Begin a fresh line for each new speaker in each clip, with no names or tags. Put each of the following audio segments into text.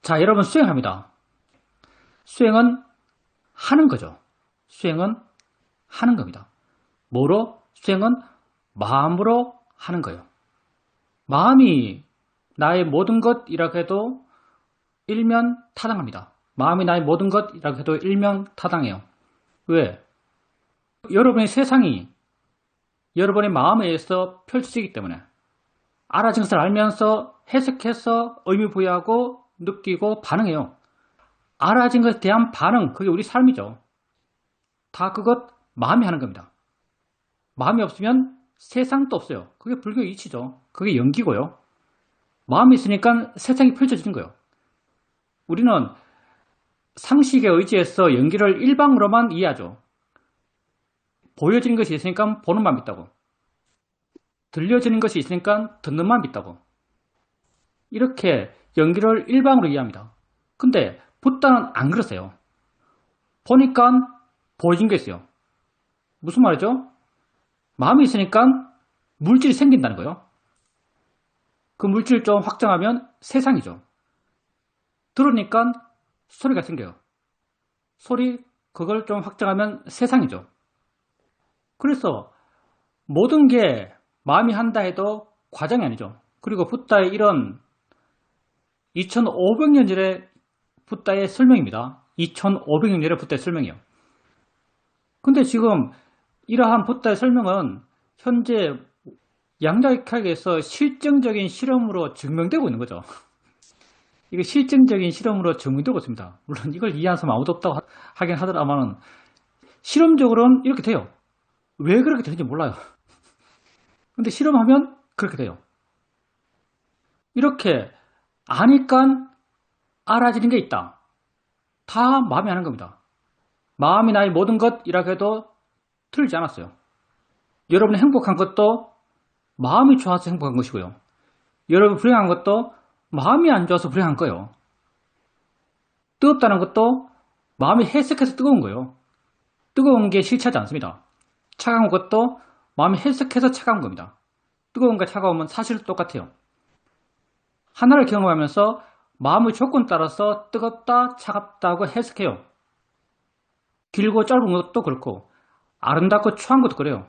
자, 여러분 수행합니다. 수행은 하는 거죠. 수행은 하는 겁니다. 뭐로? 수행은 마음으로 하는 거예요. 마음이 나의 모든 것이라고 해도 일면 타당합니다. 마음이 나의 모든 것이라고 해도 일면 타당해요. 왜? 여러분의 세상이 여러분의 마음에 의해서 펼쳐지기 때문에 알아진 것을 알면서 해석해서 의미 부여하고 느끼고 반응해요. 알아진 것에 대한 반응, 그게 우리 삶이죠. 다 그것 마음이 하는 겁니다. 마음이 없으면 세상도 없어요. 그게 불교의 이치죠. 그게 연기고요. 마음이 있으니까 세상이 펼쳐지는 거예요. 우리는 상식에 의지해서 연기를 일방으로만 이해하죠. 보여지는 것이 있으니까 보는 마음 있다고. 들려지는 것이 있으니까 듣는 마음 있다고. 이렇게 연기를 일방으로 이해합니다. 근데 붓다는 안 그러세요. 보니까 보여진 게 있어요. 무슨 말이죠? 마음이 있으니까 물질이 생긴다는 거예요. 그 물질을 좀 확장하면 세상이죠. 들으니까 소리가 생겨요. 소리, 그걸 좀 확장하면 세상이죠. 그래서 모든 게 마음이 한다 해도 과장이 아니죠. 그리고 붓다의 이런 2500년 전의 붓다의 설명입니다. 2500년 전의 붓다의 설명이요. 근데 지금 이러한 붓다의 설명은 현재 양자역학에서 실증적인 실험으로 증명되고 있는 거죠. 이게 실증적인 실험으로 증명되고 있습니다. 물론 이걸 이해하는 사람 아무도 없다고 하긴 하더라만 실험적으로는 이렇게 돼요. 왜 그렇게 되는지 몰라요. 근데 실험하면 그렇게 돼요. 이렇게 아니까 알아지는 게 있다. 다 마음이 하는 겁니다. 마음이 나의 모든 것이라고 해도 틀리지 않았어요. 여러분이 행복한 것도 마음이 좋아서 행복한 것이고요. 여러분 불행한 것도 마음이 안 좋아서 불행한 거예요. 뜨겁다는 것도 마음이 해석해서 뜨거운 거예요. 뜨거운 게 싫지 않습니다. 차가운 것도 마음이 해석해서 차가운 겁니다. 뜨거움과 차가움은 사실 똑같아요. 하나를 경험하면서 마음의 조건 따라서 뜨겁다, 차갑다고 해석해요. 길고 짧은 것도 그렇고 아름답고 추한 것도 그래요.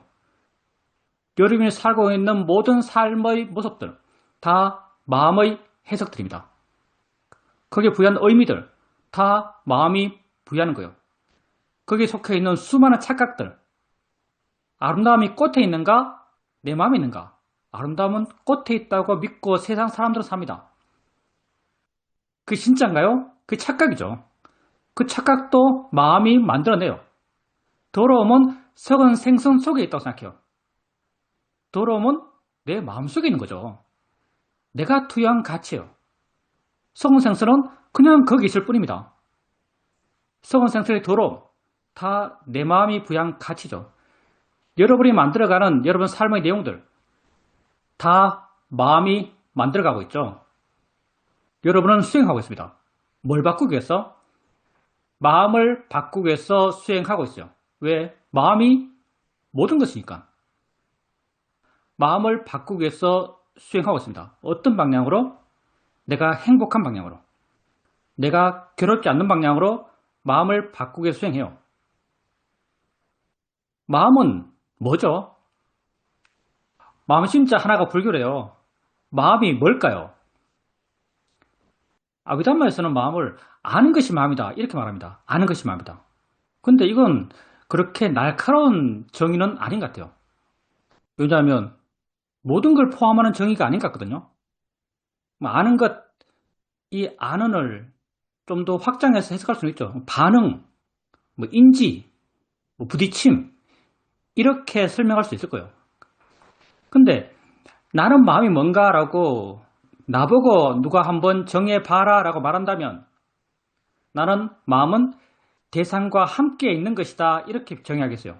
여러분이 살고 있는 모든 삶의 모습들 다 마음의 해석들입니다. 거기에 부여한 의미들 다 마음이 부여하는 거예요. 거기에 속해 있는 수많은 착각들 아름다움이 꽃에 있는가? 내 마음에 있는가? 아름다움은 꽃에 있다고 믿고 세상 사람들은 삽니다. 그게 진짜인가요? 그게 착각이죠. 그 착각도 마음이 만들어내요. 더러움은 썩은 생선 속에 있다고 생각해요. 더러움은 내 마음속에 있는 거죠. 내가 투여한 가치예요. 썩은 생선은 그냥 거기 있을 뿐입니다. 썩은 생선의 더러움, 다 내 마음이 부여한 가치죠. 여러분이 만들어가는 여러분 삶의 내용들, 다 마음이 만들어가고 있죠. 여러분은 수행하고 있습니다. 뭘 바꾸기 위해서? 마음을 바꾸기 위해서 수행하고 있어요. 왜? 마음이 모든 것이니까. 마음을 바꾸기 위해서 수행하고 있습니다. 어떤 방향으로? 내가 행복한 방향으로. 내가 괴롭지 않는 방향으로 마음을 바꾸기 위해서 수행해요. 마음은 뭐죠? 마음은 진짜 하나가 불교래요. 마음이 뭘까요? 아비담마에서는 마음을 아는 것이 마음이다 이렇게 말합니다. 아는 것이 마음이다. 근데 이건 그렇게 날카로운 정의는 아닌 것 같아요. 왜냐하면 모든 걸 포함하는 정의가 아닌 것 같거든요. 아는 것, 이 아는을 좀 더 확장해서 해석할 수는 있죠. 반응, 인지, 부딪힘 이렇게 설명할 수 있을 거예요. 근데 나는 마음이 뭔가라고 나보고 누가 한번 정해봐라 라고 말한다면 나는 마음은 대상과 함께 있는 것이다 이렇게 정의하겠어요.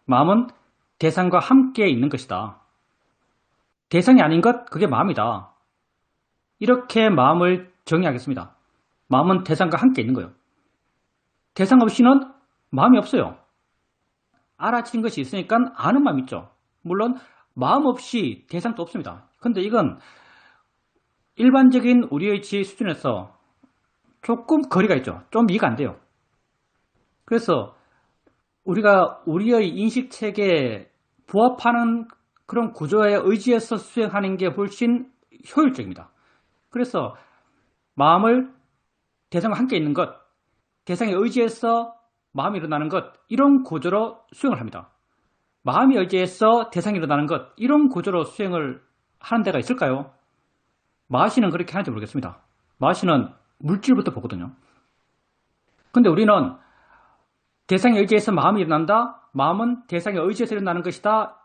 마음은 대상과 함께 있는 것이다. 대상이 아닌 것 그게 마음이다. 이렇게 마음을 정의하겠습니다. 마음은 대상과 함께 있는 거예요. 대상 없이는 마음이 없어요. 알아진 것이 있으니까 아는 마음이 있죠. 물론 마음 없이 대상도 없습니다. 근데 이건 일반적인 우리의 지혜 수준에서 조금 거리가 있죠. 좀 이해가 안 돼요. 그래서 우리가 우리의 인식체계에 부합하는 그런 구조에 의지해서 수행하는 게 훨씬 효율적입니다. 그래서 마음을 대상과 함께 있는 것, 대상에 의지해서 마음이 일어나는 것, 이런 구조로 수행을 합니다. 마음이 의지해서 대상이 일어나는 것, 이런 구조로 수행을 하는 데가 있을까요? 마시는 그렇게 하는지 모르겠습니다. 마시는 물질부터 보거든요. 근데 우리는 대상에 의지해서 마음이 일어난다, 마음은 대상에 의지해서 일어나는 것이다,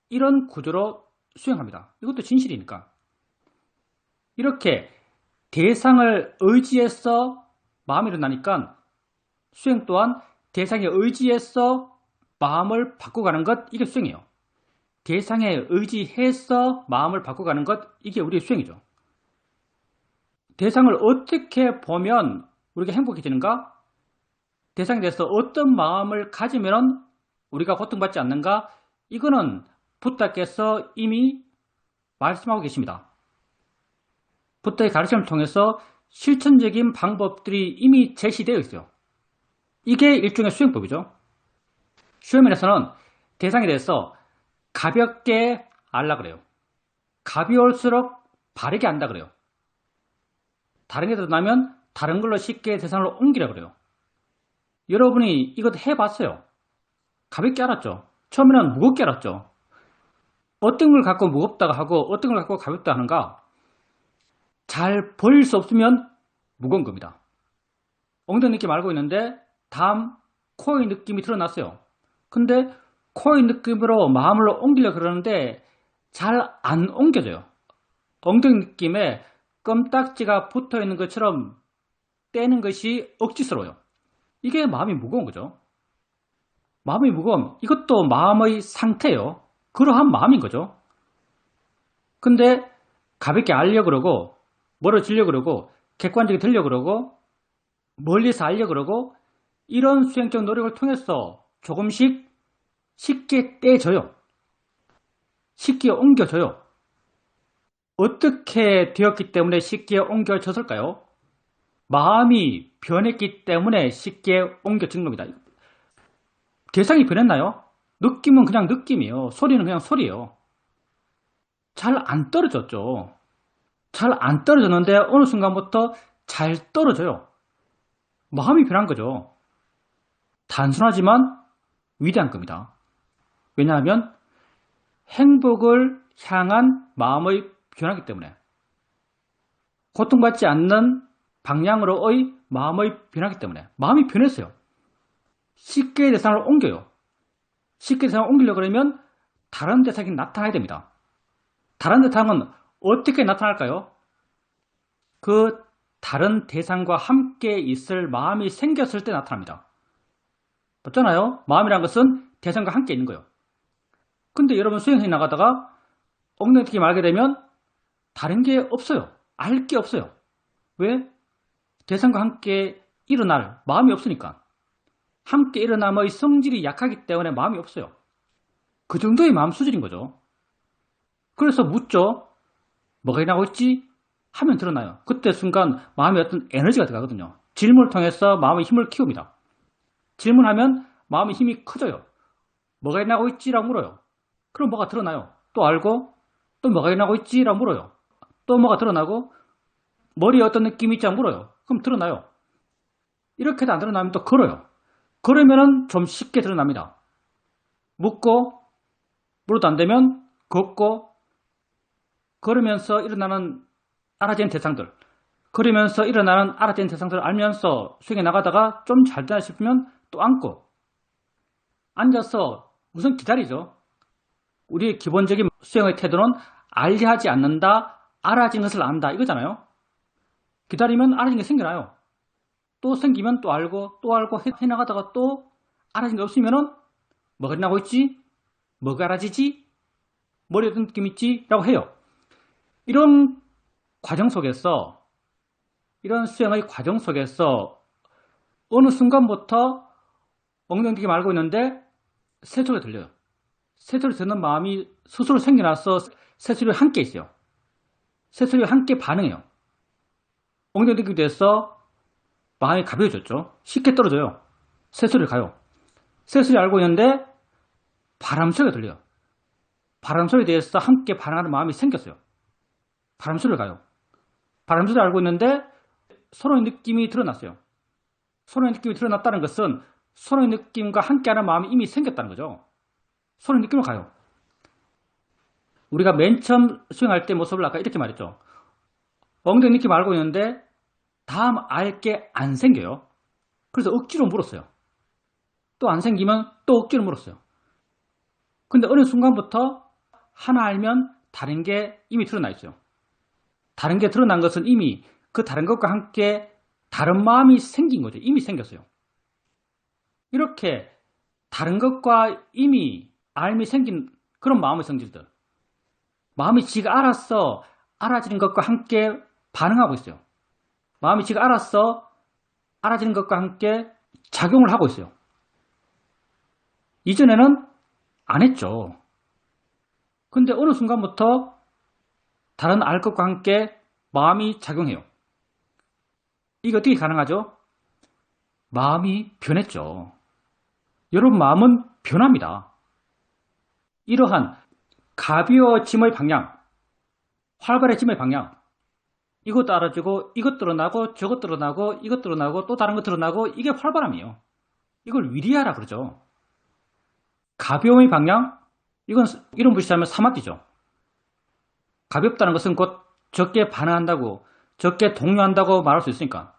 이런 구조로 수행합니다. 이것도 진실이니까. 이렇게 대상을 의지해서 마음이 일어나니까 수행 또한 대상에 의지해서 마음을 바꿔가는 것, 이게 수행이에요. 대상에 의지해서 마음을 바꿔가는 것, 이게 우리의 수행이죠. 대상을 어떻게 보면 우리가 행복해지는가? 대상에 대해서 어떤 마음을 가지면 우리가 고통받지 않는가? 이거는 부다께서 이미 말씀하고 계십니다. 부다의 가르침을 통해서 실천적인 방법들이 이미 제시되어 있어요. 이게 일종의 수행법이죠. 수행면에서는 대상에 대해서 가볍게 알라 그래요. 가벼울수록 바르게 안다 그래요. 다른 게 드러나면 다른 걸로 쉽게 대상을 옮기라 그래요. 여러분이 이것 해봤어요. 가볍게 알았죠. 처음에는 무겁게 알았죠. 어떤 걸 갖고 무겁다고 하고 어떤 걸 갖고 가볍다 하는가? 잘 버릴 수 없으면 무거운 겁니다. 엉덩이 느낌 알고 있는데 다음 코의 느낌이 드러났어요. 근데 코의 느낌으로 마음을 옮기려고 그러는데 잘 안 옮겨져요. 엉덩이 느낌에 껌딱지가 붙어 있는 것처럼 떼는 것이 억지스러워요. 이게 마음이 무거운 거죠. 마음이 무거움, 이것도 마음의 상태예요. 그러한 마음인 거죠. 근데 가볍게 알려고 그러고 멀어지려고 그러고 객관적이 되려고 그러고 멀리서 알려고 그러고 이런 수행적 노력을 통해서 조금씩 쉽게 떼져요. 쉽게 옮겨져요. 어떻게 되었기 때문에 쉽게 옮겨졌을까요? 마음이 변했기 때문에 쉽게 옮겨진 겁니다. 대상이 변했나요? 느낌은 그냥 느낌이에요. 소리는 그냥 소리예요. 잘 안 떨어졌죠. 잘 안 떨어졌는데 어느 순간부터 잘 떨어져요. 마음이 변한 거죠. 단순하지만 위대한 겁니다. 왜냐하면 행복을 향한 마음의 변화이기 때문에 고통받지 않는 방향으로의 마음의 변화이기 때문에 마음이 변했어요. 쉽게 대상을 옮겨요. 쉽게 대상을 옮기려고 그러면 다른 대상이 나타나야 됩니다. 다른 대상은 어떻게 나타날까요? 그 다른 대상과 함께 있을 마음이 생겼을 때 나타납니다. 맞잖아요? 마음이란 것은 대상과 함께 있는 거예요. 근데 여러분 수행해 나가다가 엉덩이 튀기 말게 되면 다른 게 없어요. 알 게 없어요. 왜? 대상과 함께 일어날 마음이 없으니까. 함께 일어남의 성질이 약하기 때문에 마음이 없어요. 그 정도의 마음 수준인 거죠. 그래서 묻죠. 뭐가 일어나고 있지? 하면 드러나요. 그때 순간 마음에 어떤 에너지가 들어가거든요. 질문을 통해서 마음의 힘을 키웁니다. 질문하면 마음의 힘이 커져요. 뭐가 일어나고 있지? 라고 물어요. 그럼 뭐가 드러나요. 또 알고 또 뭐가 일어나고 있지? 라고 물어요. 또 뭐가 드러나고 머리에 어떤 느낌이 있지? 라고 물어요. 그럼 드러나요. 이렇게도 안 드러나면 또 걸어요. 걸으면 좀 쉽게 드러납니다. 묻고 물어도 안 되면 걷고 걸으면서 일어나는 알아진 대상들, 걸으면서 일어나는 알아진 대상들을 알면서 수행해 나가다가 좀 잘 되나 싶으면 또 앉고 앉아서 우선 기다리죠. 우리의 기본적인 수행의 태도는 알려 하지 않는다, 알아진 것을 안다 이거잖아요. 기다리면 알아진 게 생겨나요. 또 생기면 또 알고 해나가다가 또 알아진 게 없으면은 뭐가 일어나고 있지? 뭐가 알아지지? 머리에 어떤 느낌 있지? 라고 해요. 이런 과정 속에서 이런 수행의 과정 속에서 어느 순간부터 엉덩이 알고 있는데 새소리가 들려요. 새소리 듣는 마음이 스스로 생겨나서 새소리와 함께 있어요. 새소리와 함께 반응해요. 엉덩이 느낌이 돼서 마음이 가벼워졌죠. 쉽게 떨어져요. 새소리를 가요. 새소리 알고 있는데 바람 소리가 들려요. 바람 소리에 대해서 함께 반응하는 마음이 생겼어요. 바람 소리를 가요. 바람 소리를 알고 있는데 서로의 느낌이 드러났어요. 서로의 느낌이 드러났다는 것은 서로의 느낌과 함께하는 마음이 이미 생겼다는 거죠. 서로의 느낌을 가요. 우리가 맨 처음 수행할 때 모습을 아까 이렇게 말했죠. 엉덩이 느낌 알고 있는데 다음 알 게 안 생겨요. 그래서 억지로 물었어요. 또 안 생기면 또 억지로 물었어요. 근데 어느 순간부터 하나 알면 다른 게 이미 드러나 있어요. 다른 게 드러난 것은 이미 그 다른 것과 함께 다른 마음이 생긴 거죠. 이미 생겼어요. 이렇게 다른 것과 이미 알미 생긴 그런 마음의 성질들. 마음이 지가 알아서 알아지는 것과 함께 반응하고 있어요. 마음이 지가 알아서 알아지는 것과 함께 작용을 하고 있어요. 이전에는 안 했죠. 근데 어느 순간부터 다른 알 것과 함께 마음이 작용해요. 이게 어떻게 가능하죠? 마음이 변했죠. 여러분 마음은 변합니다. 이러한 가벼워짐의 방향, 활발해짐의 방향, 이것도 알아주고 이것 드러나고 저것 드러나고 이것 드러나고 또 다른 것 드러나고 이게 활발함이에요. 이걸 위리하라 그러죠. 가벼움의 방향, 이건 이런 무시하면 사마띠죠. 가볍다는 것은 곧 적게 반응한다고, 적게 동요한다고 말할 수 있으니까.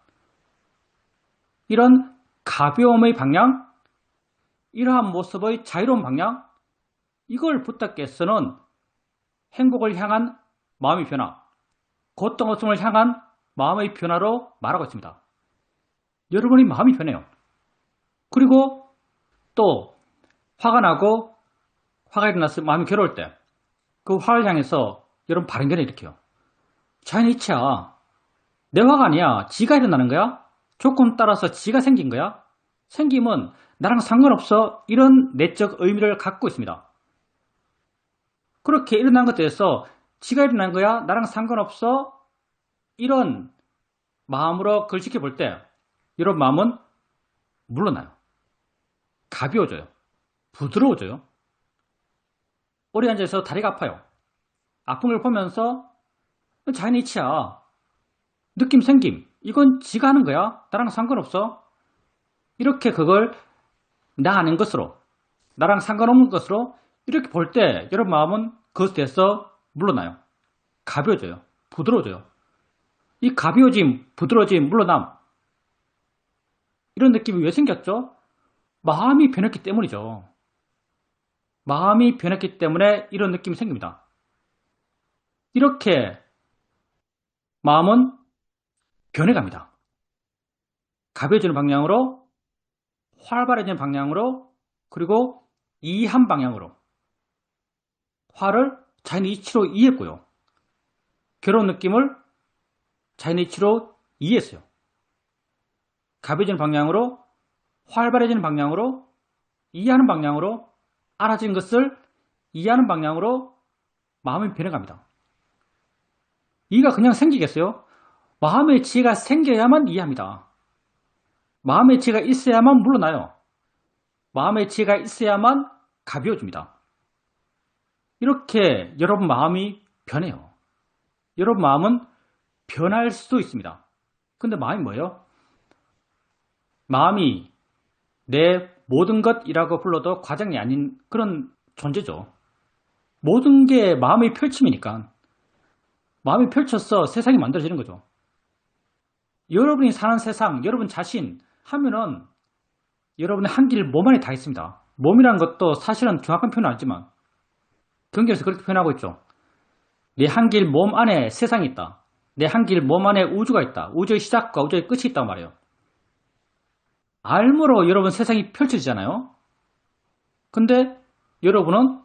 이런 가벼움의 방향, 이러한 모습의 자유로운 방향, 이걸 부탁께서는 행복을 향한 마음의 변화, 고통을 향한 마음의 변화로 말하고 있습니다. 여러분의 마음이 변해요. 그리고 또 화가 나고 화가 일어나서 마음이 괴로울 때 그 화를 향해서 여러분 바른견을 일으켜요. 자연의 이치야. 내 화가 아니야. 지가 일어나는 거야. 조건 따라서 지가 생긴 거야. 생김은 나랑 상관없어. 이런 내적 의미를 갖고 있습니다. 그렇게 일어난 것에 대해서 지가 일어난 거야. 나랑 상관없어. 이런 마음으로 그걸 지켜볼 때 이런 마음은 물러나요. 가벼워져요. 부드러워져요. 오래 앉아서 다리가 아파요. 아픈 걸 보면서 자연의 이치야. 느낌 생김. 이건 지가 하는 거야. 나랑 상관없어. 이렇게 그걸 나 아닌 것으로, 나랑 상관없는 것으로 이렇게 볼 때 여러분 마음은 그것에 대해서 물러나요. 가벼워져요. 부드러워져요. 이 가벼워짐, 부드러워짐, 물러남. 이런 느낌이 왜 생겼죠? 마음이 변했기 때문이죠. 마음이 변했기 때문에 이런 느낌이 생깁니다. 이렇게 마음은 변해갑니다. 가벼워지는 방향으로, 활발해지는 방향으로, 그리고 이한 방향으로. 화를 자연의 이치로 이해했고요. 괴로운 느낌을 자연의 이치로 이해했어요. 가벼워지는 방향으로, 활발해지는 방향으로, 이해하는 방향으로, 알아진 것을 이해하는 방향으로 마음이 변해갑니다. 이가 그냥 생기겠어요? 마음의 지혜가 생겨야만 이해합니다. 마음의 지혜가 있어야만 물러나요. 마음의 지혜가 있어야만 가벼워집니다. 이렇게 여러분 마음이 변해요. 여러분 마음은 변할 수도 있습니다. 근데 마음이 뭐예요? 마음이 내 모든 것이라고 불러도 과장이 아닌 그런 존재죠. 모든 게 마음의 펼침이니까 마음이 펼쳐서 세상이 만들어지는 거죠. 여러분이 사는 세상, 여러분 자신 하면은 여러분의 한 길 몸 안에 다 있습니다. 몸이라는 것도 사실은 정확한 표현은 아니지만 경계에서 그렇게 표현하고 있죠. 내 한 길 몸 안에 세상이 있다. 내 한 길 몸 안에 우주가 있다. 우주의 시작과 우주의 끝이 있다고 말해요. 알므로 여러분 세상이 펼쳐지잖아요. 근데 여러분은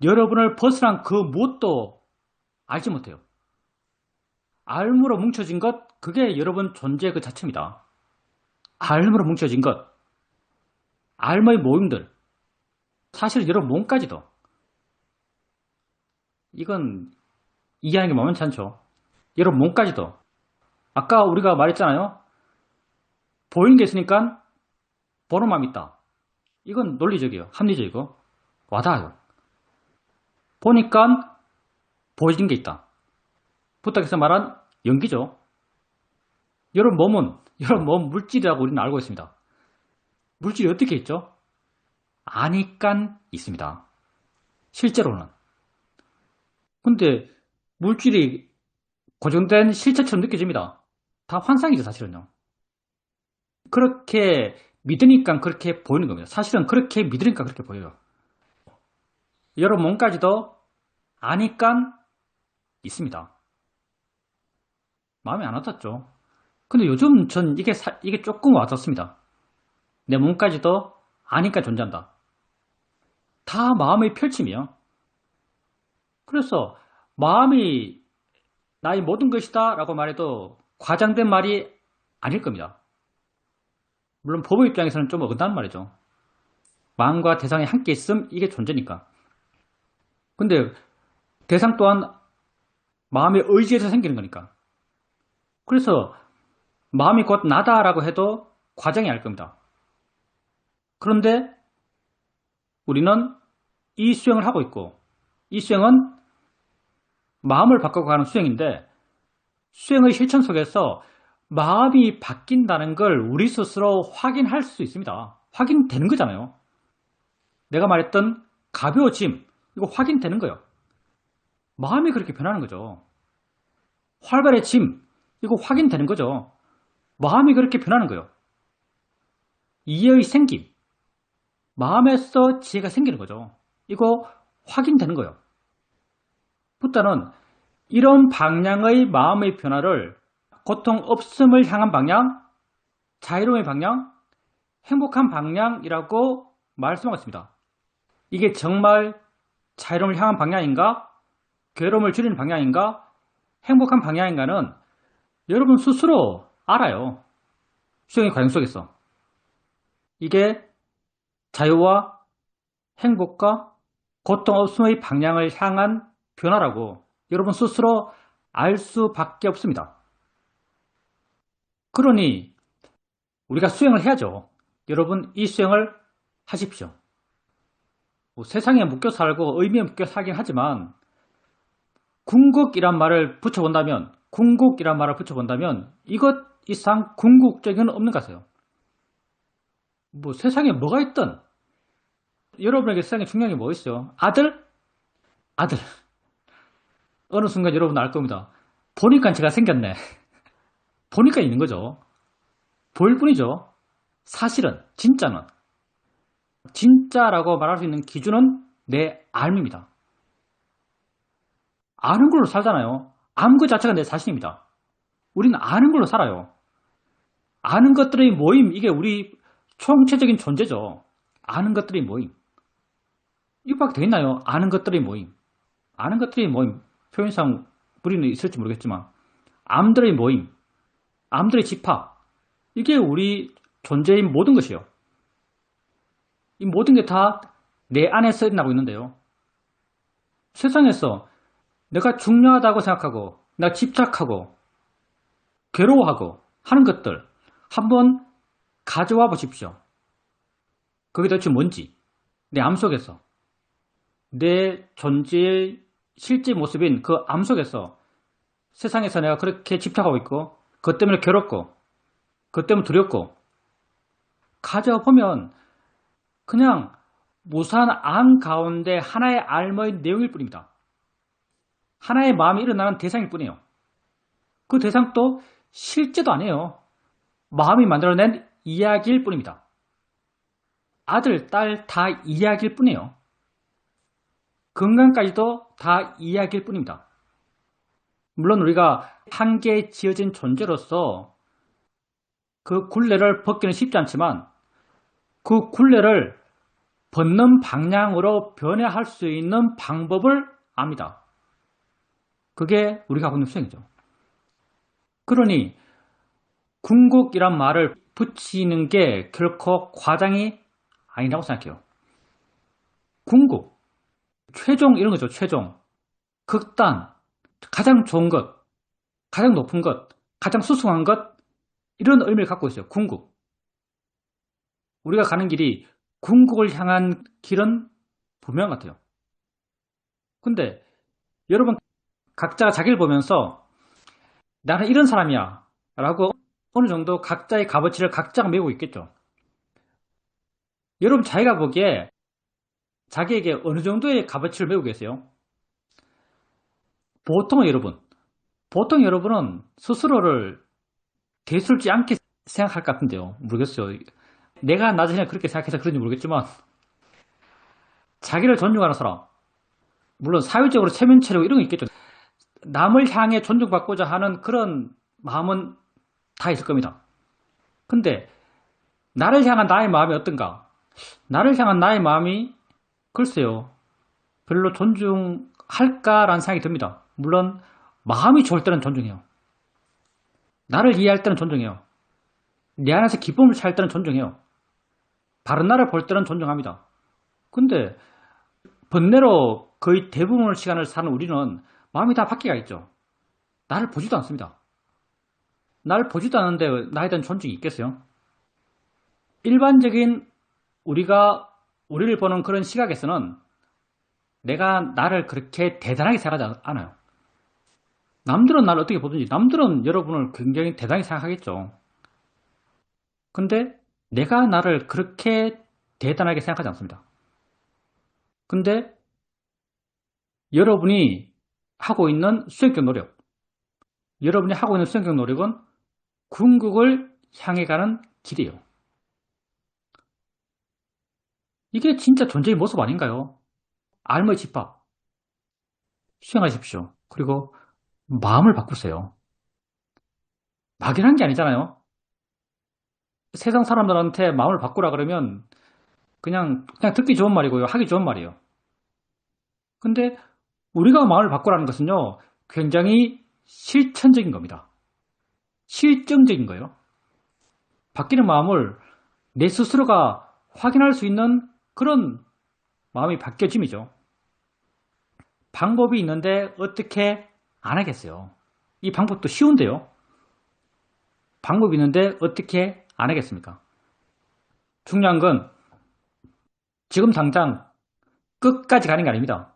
여러분을 벗어난 그 무엇도 알지 못해요. 알므로 뭉쳐진 것, 그게 여러분 존재 그 자체입니다. 알므로 뭉쳐진 것, 알의 모임들, 사실 여러분 몸까지도. 이건 이해하는 게 만만치 않죠. 여러분 몸까지도. 아까 우리가 말했잖아요. 보이는 게 있으니까 보는 마음이 있다. 이건 논리적이에요. 합리적이고 와닿아요. 보니까 보여진 게 있다. 부탁해서 말한 연기죠. 여러분 몸 물질이라고 우리는 알고 있습니다. 물질이 어떻게 있죠? 아니깐 있습니다. 실제로는. 근데 물질이 고정된 실체처럼 느껴집니다. 다 환상이죠, 사실은요. 그렇게 믿으니까 그렇게 보이는 겁니다. 사실은 그렇게 믿으니까 그렇게 보여요. 여러분 몸까지도 아니깐 있습니다. 마음에 안 와닿죠. 근데 요즘 전 이게 조금 와닿습니다. 내 몸까지도 아니까 존재한다. 다 마음의 펼침이요. 그래서 마음이 나의 모든 것이다 라고 말해도 과장된 말이 아닐 겁니다. 물론 법의 입장에서는 좀 어긋나는 말이죠. 마음과 대상이 함께 있음 이게 존재니까. 근데 대상 또한 마음의 의지에서 생기는 거니까. 그래서 마음이 곧 나다라고 해도 과장이 아닐 겁니다. 그런데 우리는 이 수행을 하고 있고 이 수행은 마음을 바꿔가는 수행인데 수행의 실천 속에서 마음이 바뀐다는 걸 우리 스스로 확인할 수 있습니다. 확인되는 거잖아요. 내가 말했던 가벼워짐 이거 확인되는 거예요. 마음이 그렇게 변하는 거죠. 활발해짐 이거 확인되는 거죠. 마음이 그렇게 변하는 거예요. 이해의 생김 마음에서 지혜가 생기는 거죠. 이거 확인되는 거예요. 부다는 이런 방향의 마음의 변화를 고통 없음을 향한 방향, 자유로움의 방향, 행복한 방향이라고 말씀하고 있습니다. 이게 정말 자유로움을 향한 방향인가? 괴로움을 줄이는 방향인가? 행복한 방향인가는 여러분 스스로 알아요. 수행의 과정 속에서. 이게 자유와 행복과 고통 없음의 방향을 향한 변화라고 여러분 스스로 알 수밖에 없습니다. 그러니 우리가 수행을 해야죠. 여러분 이 수행을 하십시오. 뭐 세상에 묶여 살고 의미에 묶여 살긴 하지만 궁극이란 말을 붙여본다면 이것 이상 궁극적인 없는 것이에요. 뭐 세상에 뭐가 있든 여러분에게 세상에 중요한 게 뭐 있어요? 아들. 어느 순간 여러분 알 겁니다. 보니까 제가 생겼네. 보니까 있는 거죠. 보일 뿐이죠. 사실은, 진짜라고 말할 수 있는 기준은 내 알입니다. 아는 걸로 살잖아요. 아는 것 자체가 내 자신입니다. 우리는 아는 걸로 살아요. 아는 것들의 모임, 이게 우리 총체적인 존재죠. 아는 것들의 모임. 이거밖에 더 있나요? 아는 것들의 모임. 아는 것들의 모임. 표현상 무리는 있을지 모르겠지만 암들의 모임, 암들의 집합. 이게 우리 존재인 모든 것이요. 이 모든 게 다 내 안에서 일어나고 있는데요. 세상에서 내가 중요하다고 생각하고 내가 집착하고 괴로워하고 하는 것들 한번 가져와 보십시오. 그게 도대체 뭔지 내 암 속에서 내 존재의 실제 모습인 그 암 속에서 세상에서 내가 그렇게 집착하고 있고 그것 때문에 괴롭고 그것 때문에 두렵고 가져와 보면 그냥 무수한 암 가운데 하나의 알머의 내용일 뿐입니다. 하나의 마음이 일어나는 대상일 뿐이에요. 그 대상도 실제도 아니에요. 마음이 만들어낸 이야기일 뿐입니다. 아들, 딸 다 이야기일 뿐이에요. 건강까지도 다 이야기일 뿐입니다. 물론 우리가 한계에 지어진 존재로서 그 굴레를 벗기는 쉽지 않지만 그 굴레를 벗는 방향으로 변화할 수 있는 방법을 압니다. 그게 우리가 하고 있는 수행이죠. 그러니 궁극이란 말을 붙이는 게 결코 과장이 아니라고 생각해요. 궁극, 최종 이런 거죠. 최종, 극단, 가장 좋은 것, 가장 높은 것, 가장 수승한 것 이런 의미를 갖고 있어요. 궁극. 우리가 가는 길이 궁극을 향한 길은 분명 같아요. 근데 여러분 각자가 자기를 보면서 나는 이런 사람이야 라고 어느 정도 각자의 값어치를 각자가 메고 있겠죠. 여러분 자기가 보기에 자기에게 어느 정도의 값어치를 메고 계세요? 보통 여러분은 스스로를 대수롭지 않게 생각할 것 같은데요. 모르겠어요. 내가 나 자신을 그렇게 생각해서 그런지 모르겠지만 자기를 존중하는 사람, 물론 사회적으로 체면 차리고 이런 거 있겠죠. 남을 향해 존중받고자 하는 그런 마음은 다 있을 겁니다. 근데 나를 향한 나의 마음이 어떤가? 나를 향한 나의 마음이 글쎄요. 별로 존중할까라는 생각이 듭니다. 물론 마음이 좋을 때는 존중해요. 나를 이해할 때는 존중해요. 내 안에서 기쁨을 찾을 때는 존중해요. 바른 나를 볼 때는 존중합니다. 근데 번뇌로 거의 대부분의 시간을 사는 우리는 마음이 다 바뀌가 있죠. 나를 보지도 않습니다. 나를 보지도 않는데 나에 대한 존중이 있겠어요? 일반적인 우리를 보는 그런 시각에서는 내가 나를 그렇게 대단하게 생각하지 않아요. 남들은 나를 어떻게 보든지 남들은 여러분을 굉장히 대단히 생각하겠죠. 근데 내가 나를 그렇게 대단하게 생각하지 않습니다. 근데 여러분이 하고 있는 수행적 노력은 궁극을 향해 가는 길이에요. 이게 진짜 존재의 모습 아닌가요? 알머의 집합, 수행하십시오. 그리고 마음을 바꾸세요. 막연한 게 아니잖아요. 세상 사람들한테 마음을 바꾸라 그러면 그냥 듣기 좋은 말이고요. 하기 좋은 말이에요. 근데 우리가 마음을 바꾸라는 것은요. 굉장히 실천적인 겁니다. 실증적인 거예요. 바뀌는 마음을 내 스스로가 확인할 수 있는 그런 마음이 바뀌어짐이죠. 방법이 있는데 어떻게 안 하겠어요. 이 방법도 쉬운데요. 방법이 있는데 어떻게 안 하겠습니까? 중요한 건 지금 당장 끝까지 가는 게 아닙니다.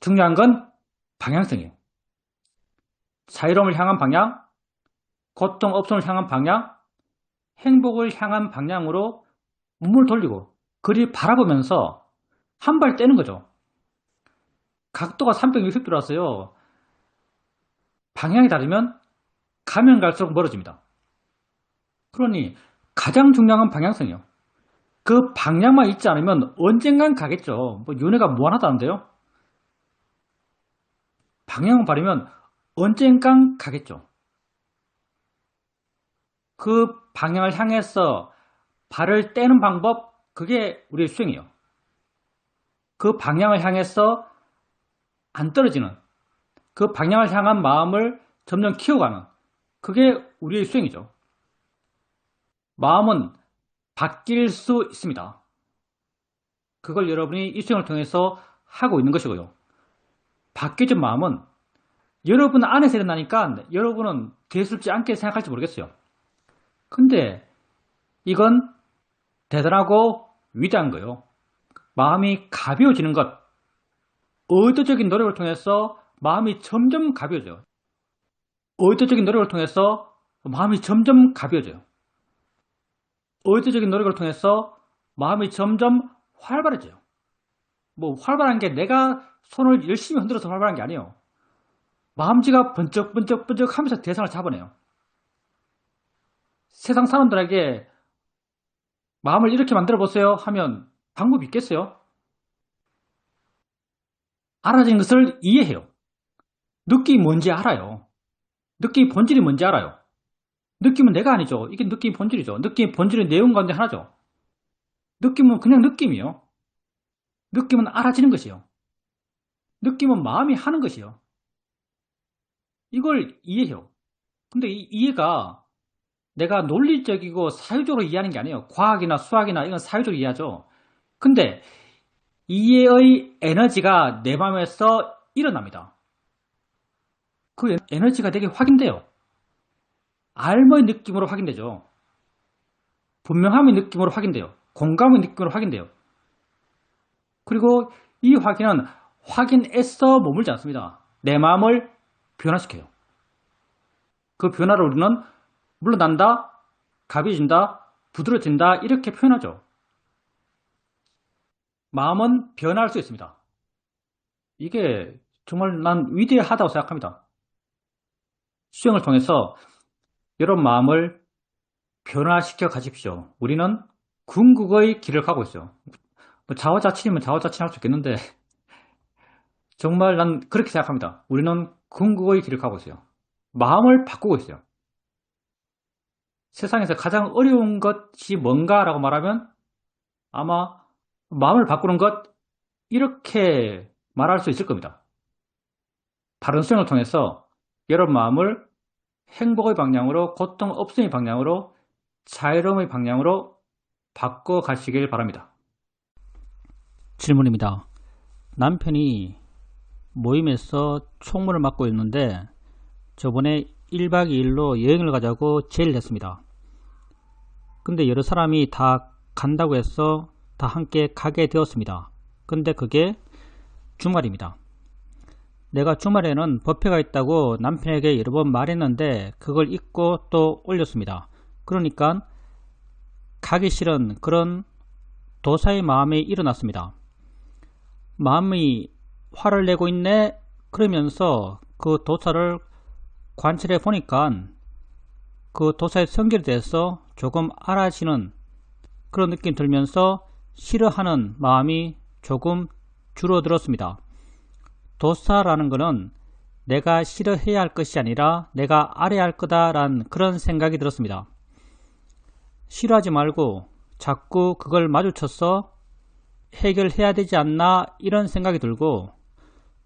중요한 건 방향성이에요. 자유로움을 향한 방향, 고통 없음을 향한 방향, 행복을 향한 방향으로 몸을 돌리고 그리 바라보면서 한 발 떼는 거죠. 각도가 360도라서요. 방향이 다르면 가면 갈수록 멀어집니다. 그러니 가장 중요한 건 방향성이에요. 그 방향만 있지 않으면 언젠간 가겠죠. 뭐 윤회가 무한하다는데요. 방향을 바르면 언젠간 가겠죠. 그 방향을 향해서 발을 떼는 방법, 그게 우리의 수행이에요. 그 방향을 향해서 안 떨어지는, 그 방향을 향한 마음을 점점 키워가는, 그게 우리의 수행이죠. 마음은 바뀔 수 있습니다. 그걸 여러분이 이 수행을 통해서 하고 있는 것이고요. 바뀌어진 마음은 여러분 안에서 일어나니까 여러분은 대수롭지 않게 생각할지 모르겠어요. 근데 이건 대단하고 위대한 거예요. 마음이 가벼워지는 것, 의도적인 노력을 통해서 마음이 점점 가벼워져요. 의도적인 노력을 통해서 마음이 점점 가벼워져요. 의도적인 노력을 통해서 마음이 점점 활발해져요. 뭐 활발한 게 내가 손을 열심히 흔들어서 활발한 게 아니에요. 마음지가 번쩍번쩍번쩍 하면서 대상을 잡아내요. 세상 사람들에게 마음을 이렇게 만들어 보세요 하면 방법이 있겠어요? 알아진 것을 이해해요. 느낌이 뭔지 알아요. 느낌의 본질이 뭔지 알아요. 느낌은 내가 아니죠. 이게 느낌의 본질이죠. 느낌의 본질은 내용 가운데 하나죠. 느낌은 그냥 느낌이요. 느낌은 알아지는 것이요. 느낌은 마음이 하는 것이요. 이걸 이해해요. 근데 이 이해가 내가 논리적이고 사유적으로 이해하는 게 아니에요. 과학이나 수학이나 이건 사유적으로 이해하죠. 근데 이해의 에너지가 내 마음에서 일어납니다. 그 에너지가 되게 확인돼요. 알머의 느낌으로 확인되죠. 분명함의 느낌으로 확인돼요. 공감의 느낌으로 확인돼요. 그리고 이 확인은 확인에서 머물지 않습니다. 내 마음을 변화시켜요. 그 변화를 우리는 물러난다, 가벼워진다, 부드러워진다 이렇게 표현하죠. 마음은 변화할 수 있습니다. 이게 정말 난 위대하다고 생각합니다. 수행을 통해서 여러분 마음을 변화시켜 가십시오. 우리는 궁극의 길을 가고 있어요. 뭐 자화자찬이면 자화자찬할 수 있겠는데 정말 난 그렇게 생각합니다. 우리는 궁극의 길을 가고 있어요. 마음을 바꾸고 있어요. 세상에서 가장 어려운 것이 뭔가라고 말하면 아마 마음을 바꾸는 것 이렇게 말할 수 있을 겁니다. 바른 수행을 통해서 여러분 마음을 행복의 방향으로, 고통 없음의 방향으로, 자유로움의 방향으로 바꿔 가시길 바랍니다. 질문입니다. 남편이 모임에서 총무를 맡고 있는데 저번에 1박 2일로 여행을 가자고 제의를 했습니다. 근데 여러 사람이 다 간다고 해서 다 함께 가게 되었습니다. 근데 그게 주말입니다. 내가 주말에는 법회가 있다고 남편에게 여러 번 말했는데 그걸 잊고 또 올렸습니다. 그러니까 가기 싫은 그런 도사의 마음이 일어났습니다. 마음이 화를 내고 있네 그러면서 그 도사를 관찰해 보니까 그 도사의 성격에 대해서 조금 알아지는 그런 느낌 들면서 싫어하는 마음이 조금 줄어들었습니다. 도사라는 것은 내가 싫어해야 할 것이 아니라 내가 알아야 할 거다라는 그런 생각이 들었습니다. 싫어하지 말고 자꾸 그걸 마주쳐서 해결해야 되지 않나 이런 생각이 들고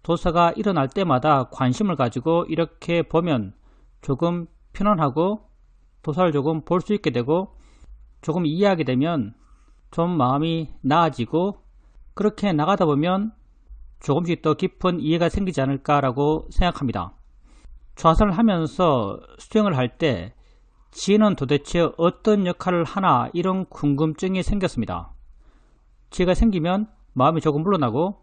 도사가 일어날 때마다 관심을 가지고 이렇게 보면 조금 편안하고 도사를 조금 볼 수 있게 되고 조금 이해하게 되면 좀 마음이 나아지고 그렇게 나가다 보면 조금씩 더 깊은 이해가 생기지 않을까라고 생각합니다. 좌선을 하면서 수행을 할 때 지혜는 도대체 어떤 역할을 하나 이런 궁금증이 생겼습니다. 지혜가 생기면 마음이 조금 물러나고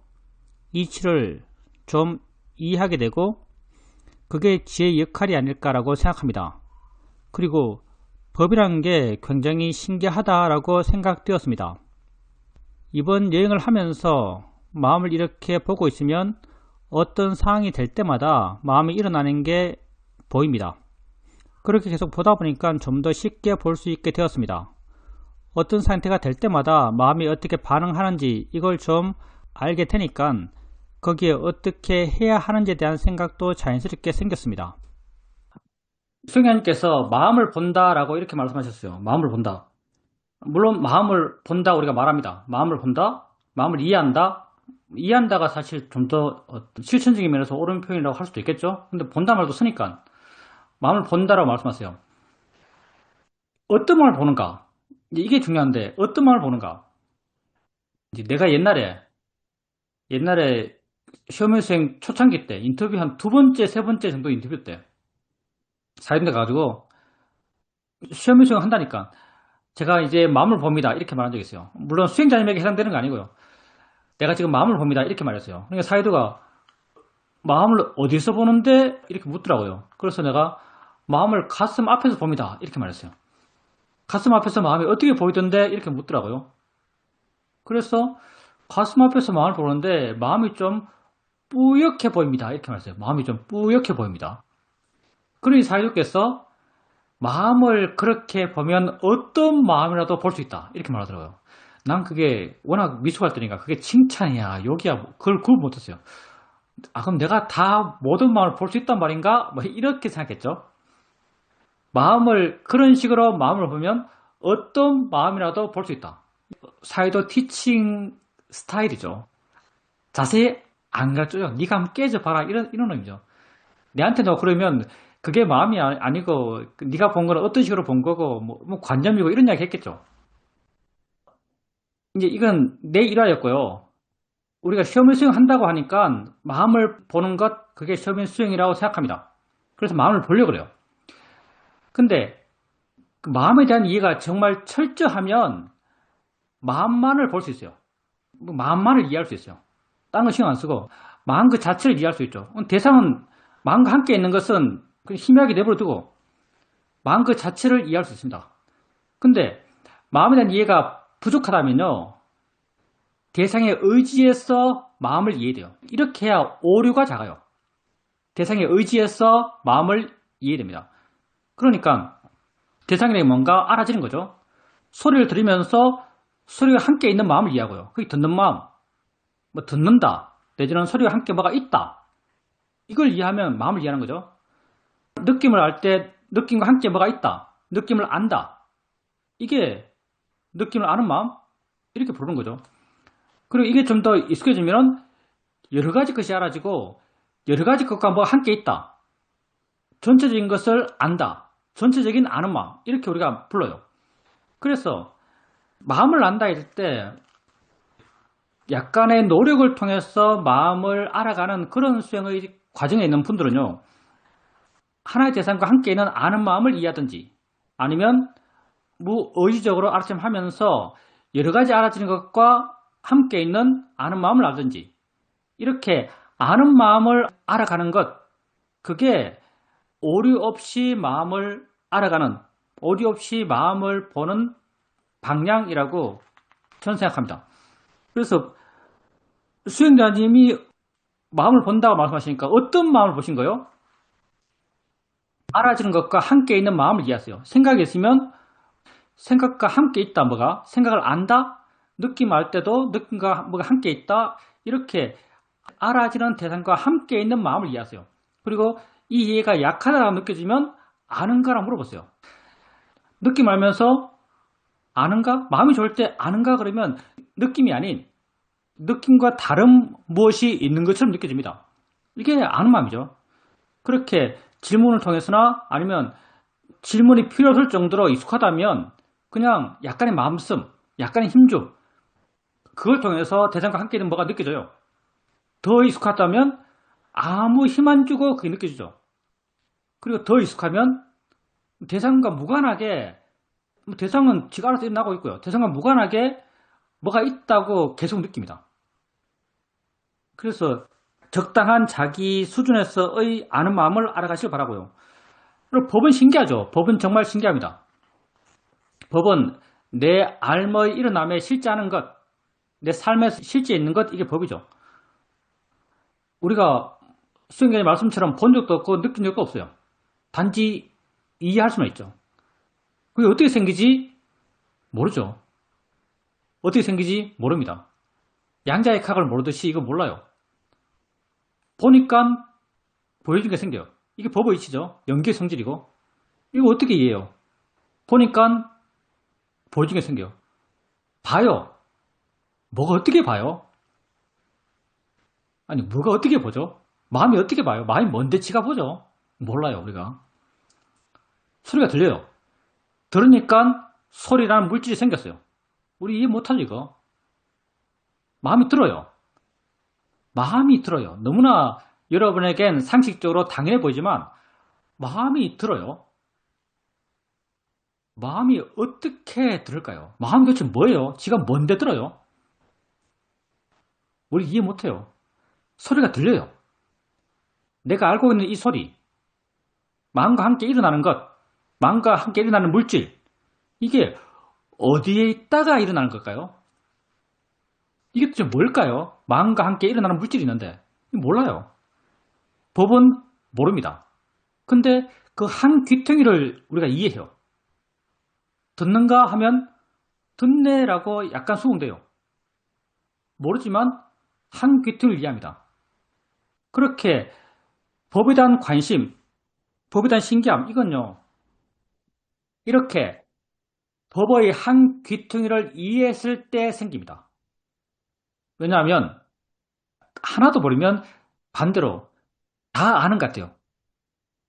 이치를 좀 이해하게 되고 그게 지혜의 역할이 아닐까라고 생각합니다. 그리고 법이라는 게 굉장히 신기하다라고 생각되었습니다. 이번 여행을 하면서 마음을 이렇게 보고 있으면 어떤 상황이 될 때마다 마음이 일어나는 게 보입니다. 그렇게 계속 보다 보니까 좀 더 쉽게 볼 수 있게 되었습니다. 어떤 상태가 될 때마다 마음이 어떻게 반응하는지 이걸 좀 알게 되니까 거기에 어떻게 해야 하는지에 대한 생각도 자연스럽게 생겼습니다. 수행자님께서 마음을 본다라고 이렇게 말씀하셨어요. 마음을 본다. 물론 마음을 본다 우리가 말합니다. 마음을 본다, 마음을 이해한다. 이해한다가 사실 좀 더 실천적인 면에서 옳은 표현이라고 할 수도 있겠죠. 근데 본다 말도 쓰니까 마음을 본다라고 말씀하세요. 어떤 마음을 보는가? 이게 중요한데 어떤 마음을 보는가? 이제 내가 옛날에 시험유생 초창기 때 인터뷰 한 두 번째, 세 번째 정도 인터뷰 때 사연돼 가지고 시험유생 한다니까 제가 이제 마음을 봅니다 이렇게 말한 적이 있어요. 물론 수행자님에게 해당되는 거 아니고요. 내가 지금 마음을 봅니다 이렇게 말했어요. 그러니까 사이드가 마음을 어디서 보는데 이렇게 묻더라고요. 그래서 내가 마음을 가슴 앞에서 봅니다 이렇게 말했어요. 가슴 앞에서 마음이 어떻게 보이던데 이렇게 묻더라고요. 그래서 가슴 앞에서 마음을 보는데 마음이 좀 뿌옇게 보입니다 이렇게 말했어요. 마음이 좀 뿌옇게 보입니다. 그러니 사이드께서 마음을 그렇게 보면 어떤 마음이라도 볼 수 있다 이렇게 말하더라고요. 난 그게 워낙 미숙할 때니까 그게 칭찬이야 욕이야 그걸 구분 못했어요. 아 그럼 내가 다 모든 마음을 볼 수 있단 말인가? 뭐 이렇게 생각했죠. 마음을 그런 식으로 마음을 보면 어떤 마음이라도 볼 수 있다. 사이도 티칭 스타일이죠. 자세히 안 가르쳐요. 네가 한번 깨져봐라 이런 의미죠. 내한테 너 그러면 그게 마음이 아니고 네가 본 거는 어떤 식으로 본 거고 뭐 관념이고 이런 이야기 했겠죠. 이제 이건 내 일화였고요. 우리가 시험을 수행한다고 하니까 마음을 보는 것 그게 시험의 수행이라고 생각합니다. 그래서 마음을 보려고 그래요. 근데 그 마음에 대한 이해가 정말 철저하면 마음만을 볼 수 있어요. 마음만을 이해할 수 있어요. 다른 거 신경 안 쓰고 마음 그 자체를 이해할 수 있죠. 대상은 마음과 함께 있는 것은 그냥 희미하게 내버려두고 마음 그 자체를 이해할 수 있습니다. 근데 마음에 대한 이해가 부족하다면요, 대상의 의지에서 마음을 이해해야 돼요. 이렇게 해야 오류가 작아요. 대상의 의지에서 마음을 이해됩니다. 그러니까 대상에 뭔가 알아지는 거죠. 소리를 들으면서 소리와 함께 있는 마음을 이해하고요. 그게 듣는 마음, 뭐 듣는다, 내지는 소리와 함께 뭐가 있다. 이걸 이해하면 마음을 이해하는 거죠. 느낌을 알 때 느낌과 함께 뭐가 있다, 느낌을 안다. 이게 느낌을 아는 마음? 이렇게 부르는 거죠. 그리고 이게 좀 더 익숙해지면 여러 가지 것이 알아지고 여러 가지 것과 뭐가 함께 있다. 전체적인 것을 안다. 전체적인 아는 마음. 이렇게 우리가 불러요. 그래서 마음을 안다 할 때 약간의 노력을 통해서 마음을 알아가는 그런 수행의 과정에 있는 분들은요, 하나의 대상과 함께 있는 아는 마음을 이해하든지 아니면 무의지적으로 알아차림 하면서 여러 가지 알아지는 것과 함께 있는 아는 마음을 알든지, 이렇게 아는 마음을 알아가는 것, 그게 오류 없이 마음을 알아가는, 오류 없이 마음을 보는 방향이라고 저는 생각합니다. 그래서 수행자님이 마음을 본다고 말씀하시니까 어떤 마음을 보신 거예요? 알아지는 것과 함께 있는 마음을 이해하세요. 생각이 있으면 생각과 함께 있다, 뭐가 생각을 안다, 느낌 알 때도 느낌과 뭐가 함께 있다, 이렇게 알아지는 대상과 함께 있는 마음을 이해하세요. 그리고 이 이해가 약하다고 느껴지면 아는가라고 물어보세요. 느낌 알면서 아는가? 마음이 좋을 때 아는가? 그러면 느낌이 아닌 느낌과 다른 무엇이 있는 것처럼 느껴집니다. 이게 아는 마음이죠. 그렇게 질문을 통해서나 아니면 질문이 필요 없을 정도로 익숙하다면 그냥 약간의 마음씀, 약간의 힘줌, 그걸 통해서 대상과 함께 있는 뭐가 느껴져요. 더 익숙하다면 아무 힘 안 주고 그게 느껴지죠. 그리고 더 익숙하면 대상과 무관하게, 대상은 지가 알아서 일어나고 있고요, 대상과 무관하게 뭐가 있다고 계속 느낍니다. 그래서 적당한 자기 수준에서의 아는 마음을 알아가시길 바라고요. 그리고 법은 신기하죠. 법은 정말 신기합니다. 법은 내 삶의 일어남에 실제하는 것, 내 삶에서 실제 있는 것, 이게 법이죠. 우리가 수행자의 말씀처럼 본 적도 없고 느낀 적도 없어요. 단지 이해할 수만 있죠. 그게 어떻게 생기지? 모르죠. 어떻게 생기지? 모릅니다. 양자의 각을 모르듯이 이거 몰라요. 보니까 보여준 게 생겨요. 이게 법의 이치죠. 연기의 성질이고. 이거 어떻게 이해해요? 보니까 보여준 게 생겨요. 봐요. 뭐가 어떻게 봐요? 아니, 뭐가 어떻게 보죠? 마음이 어떻게 봐요? 마음이 뭔데 지가 보죠? 몰라요, 우리가. 소리가 들려요. 들으니까 소리라는 물질이 생겼어요. 우리 이해 못하죠, 이거. 마음이 들어요. 마음이 들어요. 너무나 여러분에겐 상식적으로 당연해 보이지만 마음이 들어요. 마음이 어떻게 들을까요? 마음이 도대체 뭐예요? 지가 뭔데 들어요? 우리 이해 못해요. 소리가 들려요. 내가 알고 있는 이 소리, 마음과 함께 일어나는 것, 마음과 함께 일어나는 물질, 이게 어디에 있다가 일어나는 걸까요? 이게 도대체 뭘까요? 마음과 함께 일어나는 물질이 있는데 몰라요. 법은 모릅니다. 근데 그 한 귀퉁이를 우리가 이해해요. 듣는가 하면 듣네라고 약간 수긍돼요. 모르지만 한 귀퉁이를 이해합니다. 그렇게 법에 대한 관심, 법에 대한 신기함, 이건요, 이렇게 법의 한 귀퉁이를 이해했을 때 생깁니다. 왜냐하면 하나도 모르면 반대로 다 아는 것 같아요.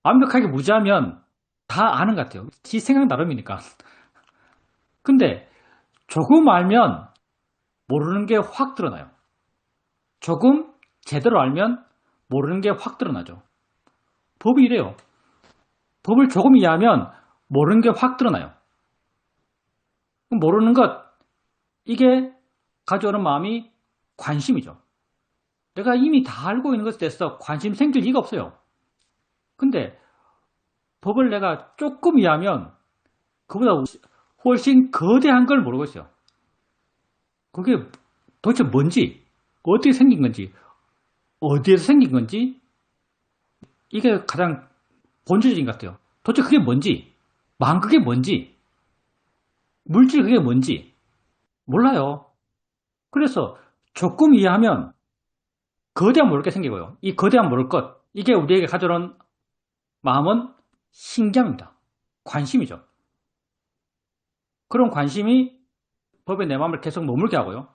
완벽하게 무지하면 다 아는 것 같아요. 지 생각 나름이니까. 근데 조금 알면 모르는 게 확 드러나요. 조금 제대로 알면 모르는 게 확 드러나죠. 법이 이래요. 법을 조금 이해하면 모르는 게 확 드러나요. 모르는 것, 이게 가져오는 마음이 관심이죠. 내가 이미 다 알고 있는 것에 대해서 관심 생길 리가 없어요. 근데 법을 내가 조금 이해하면 그보다 훨씬 거대한 걸 모르고 있어요. 그게 도대체 뭔지, 어떻게 생긴 건지, 어디에서 생긴 건지, 이게 가장 본질적인 것 같아요. 도대체 그게 뭔지, 망 그게 뭔지, 물질 그게 뭔지 몰라요. 그래서 조금 이해하면 거대한 모를 게 생기고요. 이 거대한 모를 것, 이게 우리에게 가져오는 마음은 신경입니다. 관심이죠. 그런 관심이 법에 내 마음을 계속 머물게 하고요.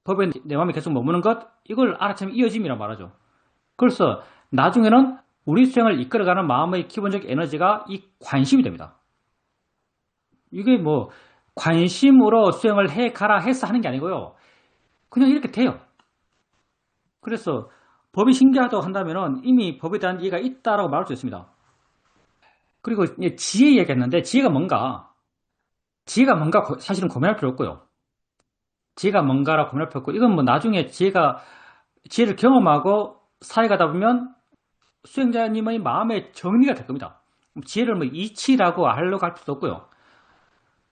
법에 내 마음이 계속 머무는 것, 이걸 알아채면 이어짐이라고 말하죠. 그래서 나중에는 우리 수행을 이끌어가는 마음의 기본적 에너지가 이 관심이 됩니다. 이게 뭐 관심으로 수행을 해가라 해서 하는 게 아니고요. 그냥 이렇게 돼요. 그래서 법이 신기하다고 한다면 이미 법에 대한 이해가 있다라고 말할 수 있습니다. 그리고 지혜 얘기했는데 지혜가 뭔가 사실은 고민할 필요 없고요. 지혜가 뭔가라고 고민할 필요 없고 이건 뭐 나중에 지혜를 경험하고 사회 가다 보면 수행자님의 마음의 정리가 될 겁니다. 지혜를 뭐 이치라고 하려고 할 필요도 없고요.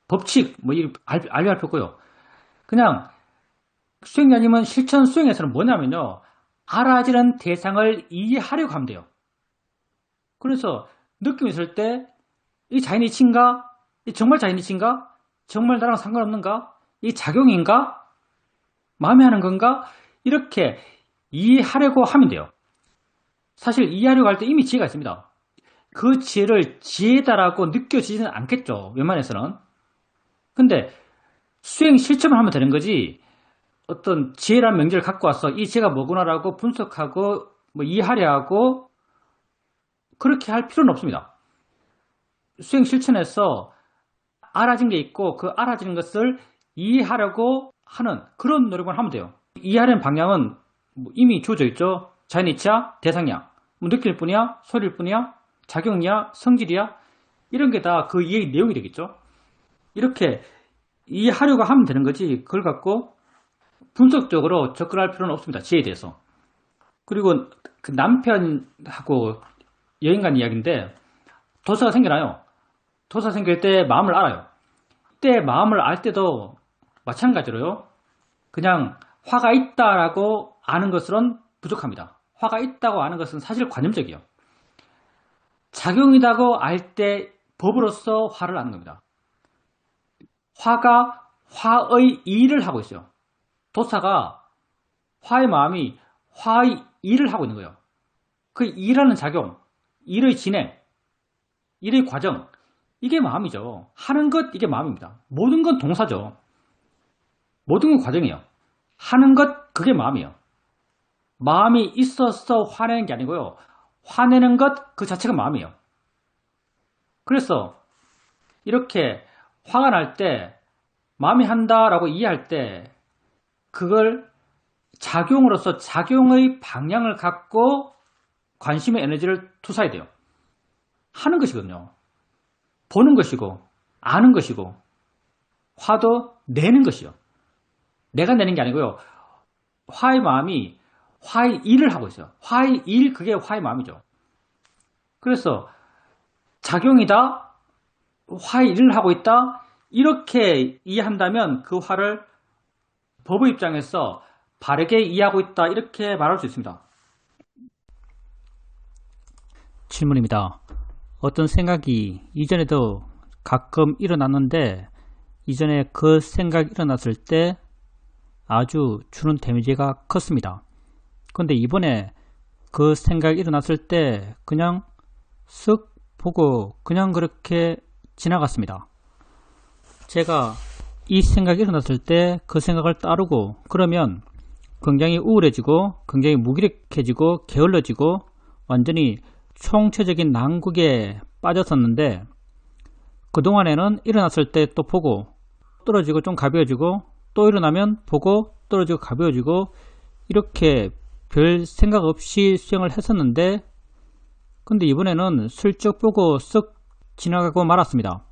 법칙 뭐 알려 할 필요 없고요. 그냥 수행자님은 실천 수행에서는 뭐냐면요. 알아지는 대상을 이해하려고 하면 돼요. 그래서 느낌이 있을 때 이 자연의 이치인가? 이 정말 자연의 이치인가? 정말 나랑 상관없는가? 이 작용인가? 마음에 하는 건가? 이렇게 이해하려고 하면 돼요. 사실 이해하려고 할 때 이미 지혜가 있습니다. 그 지혜를 지혜다라고 느껴지지는 않겠죠. 웬만해서는. 근데 수행 실천을 하면 되는 거지 어떤 지혜라는 명제를 갖고 와서 이 지혜가 뭐구나라고 분석하고 뭐 이해하려 하고 그렇게 할 필요는 없습니다. 수행 실천에서 알아진 게 있고 그 알아지는 것을 이해하려고 하는 그런 노력을 하면 돼요. 이해하려는 방향은 이미 주어져 있죠. 자연이치야, 대상이야, 뭐 느낄 뿐이야, 소리일 뿐이야, 작용이야, 성질이야 이런 게 다 그 이해의 내용이 되겠죠. 이렇게 이해하려고 하면 되는 거지 그걸 갖고 분석적으로 접근할 필요는 없습니다. 지혜에 대해서. 그리고 그 남편하고 여행 간 이야기인데 도사가 생겨나요. 도사 생길 때 마음을 알아요. 그때 마음을 알 때도 마찬가지로요. 그냥 화가 있다라고 아는 것으로는 부족합니다. 화가 있다고 아는 것은 사실 관념적이에요. 작용이라고 알 때 법으로서 화를 아는 겁니다. 화가 화의 일을 하고 있어요. 도사가 화의 마음이 화의 일을 하고 있는 거예요. 그 일하는 작용, 일의 진행, 일의 과정, 이게 마음이죠. 하는 것, 이게 마음입니다. 모든 건 동사죠. 모든 건 과정이에요. 하는 것, 그게 마음이에요. 마음이 있어서 화내는 게 아니고요. 화내는 것, 그 자체가 마음이에요. 그래서 이렇게 화가 날 때, 마음이 한다라고 이해할 때, 그걸 작용으로서 작용의 방향을 갖고 관심의 에너지를 투사해야 돼요. 하는 것이거든요. 보는 것이고 아는 것이고 화도 내는 것이요. 내가 내는 게 아니고요. 화의 마음이 화의 일을 하고 있어요. 화의 일, 그게 화의 마음이죠. 그래서 작용이다, 화의 일을 하고 있다 이렇게 이해한다면 그 화를 법의 입장에서 바르게 이해하고 있다 이렇게 말할 수 있습니다. 질문입니다. 어떤 생각이 이전에도 가끔 일어났는데 이전에 그 생각이 일어났을 때 아주 주는 데미지가 컸습니다. 그런데 이번에 그 생각이 일어났을 때 그냥 쓱 보고 그냥 그렇게 지나갔습니다. 제가 이 생각이 일어났을 때 그 생각을 따르고 그러면 굉장히 우울해지고 굉장히 무기력해지고 게을러지고 완전히 총체적인 난국에 빠졌었는데 그동안에는 일어났을 때 또 보고 떨어지고 좀 가벼워지고 또 일어나면 보고 떨어지고 가벼워지고 이렇게 별 생각 없이 수행을 했었는데 근데 이번에는 슬쩍 보고 쓱 지나가고 말았습니다.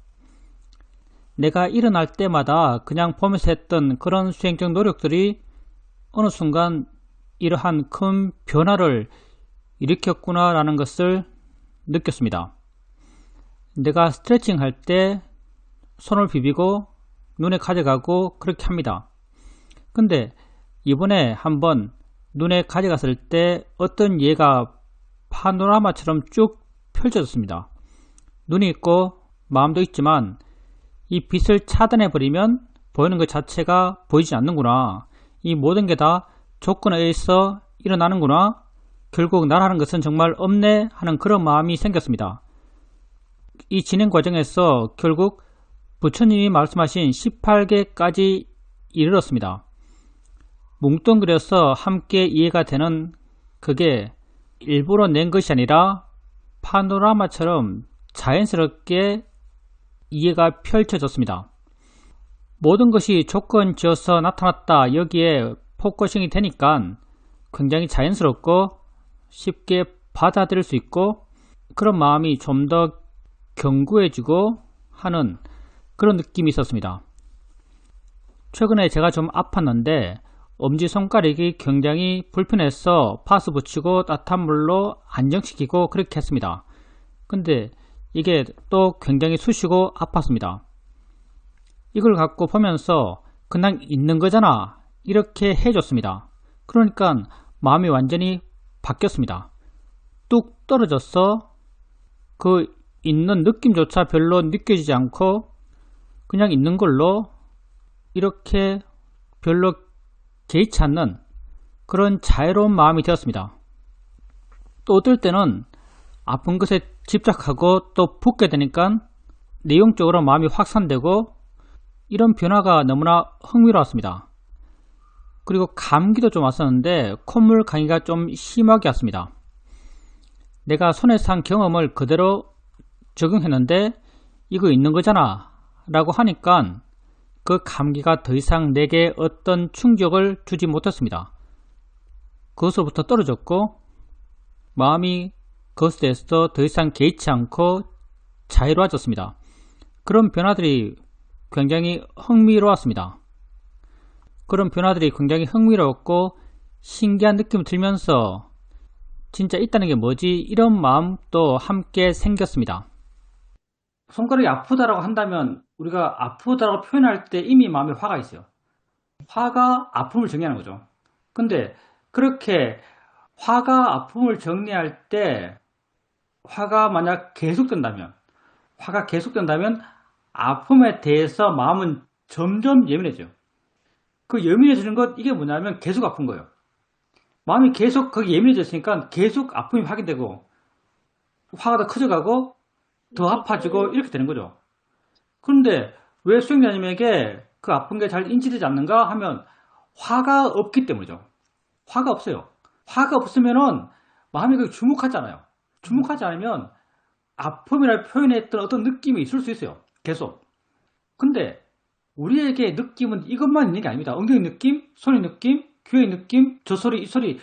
내가 일어날 때마다 그냥 보면서 했던 그런 수행적 노력들이 어느 순간 이러한 큰 변화를 일으켰구나라는 것을 느꼈습니다. 내가 스트레칭 할 때 손을 비비고 눈에 가져가고 그렇게 합니다. 근데 이번에 한번 눈에 가져갔을 때 어떤 예가 파노라마처럼 쭉 펼쳐졌습니다. 눈이 있고 마음도 있지만 이 빛을 차단해버리면 보이는 것 자체가 보이지 않는구나. 이 모든 게 다 조건에 의해서 일어나는구나. 결국 나라는 것은 정말 없네 하는 그런 마음이 생겼습니다. 이 진행 과정에서 결국 부처님이 말씀하신 18개까지 이르렀습니다. 뭉뚱그려서 함께 이해가 되는 그게 일부러 낸 것이 아니라 파노라마처럼 자연스럽게 이해가 펼쳐졌습니다. 모든 것이 조건 지어서 나타났다. 여기에 포커싱이 되니까 굉장히 자연스럽고 쉽게 받아들일 수 있고 그런 마음이 좀 더 견고해지고 하는 그런 느낌이 있었습니다. 최근에 제가 좀 아팠는데 엄지손가락이 굉장히 불편해서 파스 붙이고 따뜻한 물로 안정시키고 그렇게 했습니다. 근데 이게 또 굉장히 쑤시고 아팠습니다. 이걸 갖고 보면서 그냥 있는 거잖아 이렇게 해줬습니다. 그러니까 마음이 완전히 바뀌었습니다. 뚝 떨어져서 그 있는 느낌조차 별로 느껴지지 않고 그냥 있는 걸로 이렇게 별로 개의치 않는 그런 자유로운 마음이 되었습니다. 또 어떨 때는 아픈 것에 집착하고 또 붓게 되니까 내용적으로 마음이 확산되고 이런 변화가 너무나 흥미로웠습니다. 그리고 감기도 좀 왔었는데 콧물 감기가 좀 심하게 왔습니다. 내가 손에서 한 경험을 그대로 적용했는데 이거 있는 거잖아 라고 하니까 그 감기가 더 이상 내게 어떤 충격을 주지 못했습니다. 그것으로부터 떨어졌고 마음이 그것에 대해서 더 이상 개의치 않고 자유로워졌습니다. 그런 변화들이 굉장히 흥미로웠습니다. 그런 변화들이 굉장히 흥미로웠고 신기한 느낌이 들면서 진짜 있다는 게 뭐지? 이런 마음도 함께 생겼습니다. 손가락이 아프다라고 한다면 우리가 아프다라고 표현할 때 이미 마음에 화가 있어요. 화가 아픔을 정의하는 거죠. 근데 그렇게 화가 아픔을 정리할 때 화가 만약 계속된다면 아픔에 대해서 마음은 점점 예민해져요. 그 예민해지는 것 이게 뭐냐면 계속 아픈 거예요. 마음이 계속 거기 예민해졌으니까 계속 아픔이 확인되고 화가 더 커져가고 더 아파지고 이렇게 되는 거죠. 그런데 왜 수행자님에게 그 아픈 게 잘 인지되지 않는가 하면 화가 없기 때문이죠. 화가 없어요. 화가 없으면은 마음이 그렇게 주목하잖아요. 주목하지 않으면 아픔이라 표현했던 어떤 느낌이 있을 수 있어요. 계속. 근데 우리에게 느낌은 이것만 있는 게 아닙니다. 엉덩이 느낌, 손의 느낌, 귀의 느낌, 저 소리, 이 소리.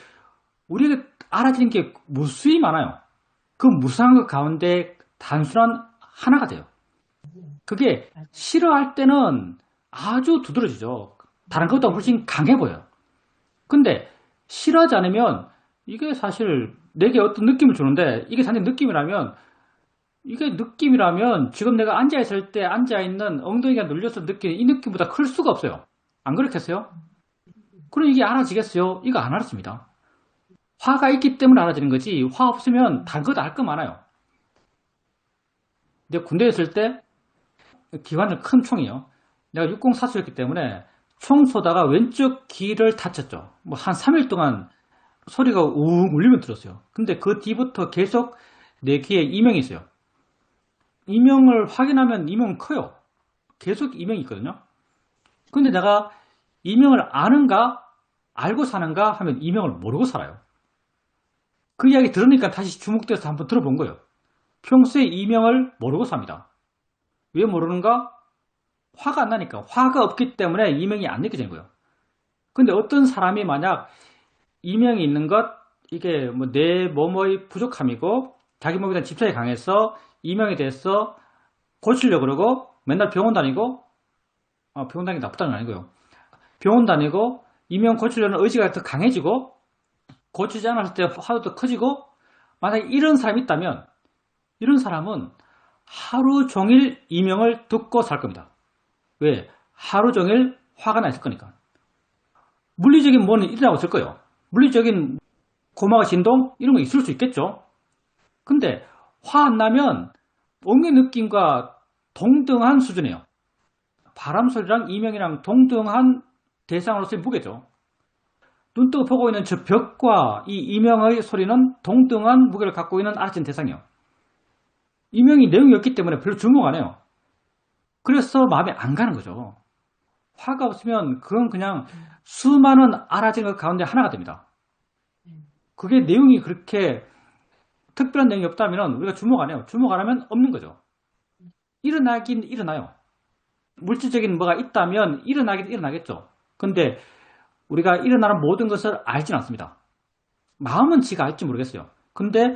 우리에게 알아지는 게 무수히 많아요. 그 무수한 것 가운데 단순한 하나가 돼요. 그게 싫어할 때는 아주 두드러지죠. 다른 것보다 훨씬 강해 보여요. 근데 싫어하지 않으면 이게 사실 내게 어떤 느낌을 주는데 이게 사실 느낌이라면 지금 내가 앉아있을 때 앉아있는 엉덩이가 눌려서 느끼는 이 느낌보다 클 수가 없어요. 안 그렇겠어요? 그럼 이게 알아지겠어요? 이거 안 알아집니다. 화가 있기 때문에 알아지는 거지 화 없으면 다른 것도 알 거 많아요. 내가 군대에 있을 때 기관을 큰 총이요. 내가 육공사수였기 때문에 총 쏘다가 왼쪽 귀를 다쳤죠. 뭐 한 3일 동안 소리가 우웅 울리면 들었어요. 근데 그 뒤부터 계속 내 귀에 이명이 있어요. 이명을 확인하면 이명은 커요. 계속 이명이 있거든요. 근데 내가 이명을 아는가 알고 사는가 하면 이명을 모르고 살아요. 그 이야기 들으니까 다시 주목돼서 한번 들어본 거예요. 평소에 이명을 모르고 삽니다. 왜 모르는가? 화가 안 나니까. 화가 없기 때문에 이명이 안 느껴지는 거예요. 근데 어떤 사람이 만약 이명이 있는 것, 이게 뭐 내 몸의 부족함이고 자기 몸에 대한 집착이 강해서 이명에 대해서 고치려고 그러고 맨날 병원 다니고 병원 다니는 게 나쁘다는 건 아니고요. 병원 다니고 이명 고치려는 의지가 더 강해지고 고치지 않았을 때 화도 더 커지고 만약에 이런 사람이 있다면 이런 사람은 하루 종일 이명을 듣고 살 겁니다. 왜? 하루 종일 화가 나 있을 거니까. 물리적인 뭐는 일어나고 있을 거예요. 물리적인 고마워 진동 이런 거 있을 수 있겠죠. 근데 화 안 나면 엉의 느낌과 동등한 수준이에요. 바람 소리랑 이명이랑 동등한 대상으로서의 무게죠. 눈 뜨고 보고 있는 저 벽과 이 이명의 소리는 동등한 무게를 갖고 있는 알아듣는 대상이에요. 이명이 내용이 없기 때문에 별로 주목 안 해요. 그래서 마음에 안 가는 거죠. 화가 없으면 그건 그냥 수많은 알아지는 것 가운데 하나가 됩니다. 그게 내용이 그렇게 특별한 내용이 없다면 우리가 주목 안 해요. 주목 안 하면 없는 거죠. 일어나긴 일어나요. 물질적인 뭐가 있다면 일어나긴 일어나겠죠. 근데 우리가 일어나는 모든 것을 알지는 않습니다. 마음은 지가 알지 모르겠어요. 근데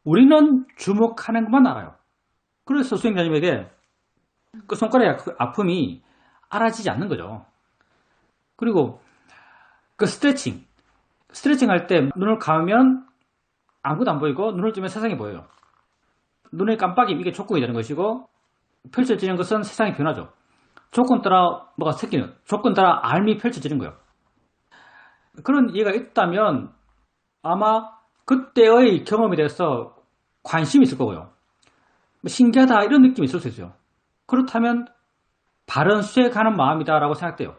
우리는 주목하는 것만 알아요. 그래서 수행자님에게 그 손가락의 아픔이 알아지지 않는 거죠. 그리고 그 스트레칭 할 때 눈을 감으면 아무것도 안 보이고 눈을 뜨면 세상이 보여요. 눈의 깜빡임 이게 조건이 되는 것이고 펼쳐지는 것은 세상이 변하죠. 조건 따라 뭐가 생기는 조건 따라 알미 펼쳐지는 거예요. 그런 이해가 있다면 아마 그때의 경험에 대해서 관심이 있을 거고요. 신기하다 이런 느낌이 있을 수 있어요. 그렇다면 바른 수에 가는 마음이다 라고 생각돼요.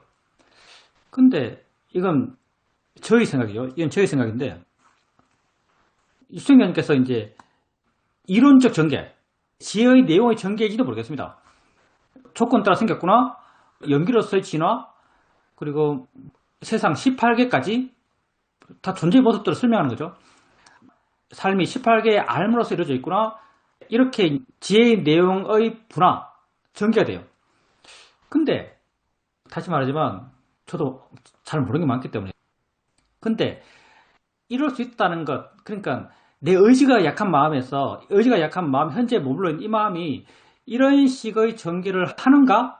근데 이건 저의 생각이죠. 이건 저의 생각인데 수행자님께서 이제 이론적 전개, 지혜의 내용의 전개일지도 모르겠습니다. 조건 따라 생겼구나, 연기로서의 진화, 그리고 세상 18개까지 다 존재의 모습들을 설명하는 거죠. 삶이 18개의 알무로서 이루어져 있구나. 이렇게 지혜의 내용의 분화, 전개가 돼요. 근데 다시 말하지만 저도 잘 모르는 게 많기 때문에 근데 이럴 수 있다는 것, 그러니까 내 의지가 약한 마음에서 의지가 약한 마음, 현재 머물러 있는 이 마음이 이런 식의 전개를 하는가?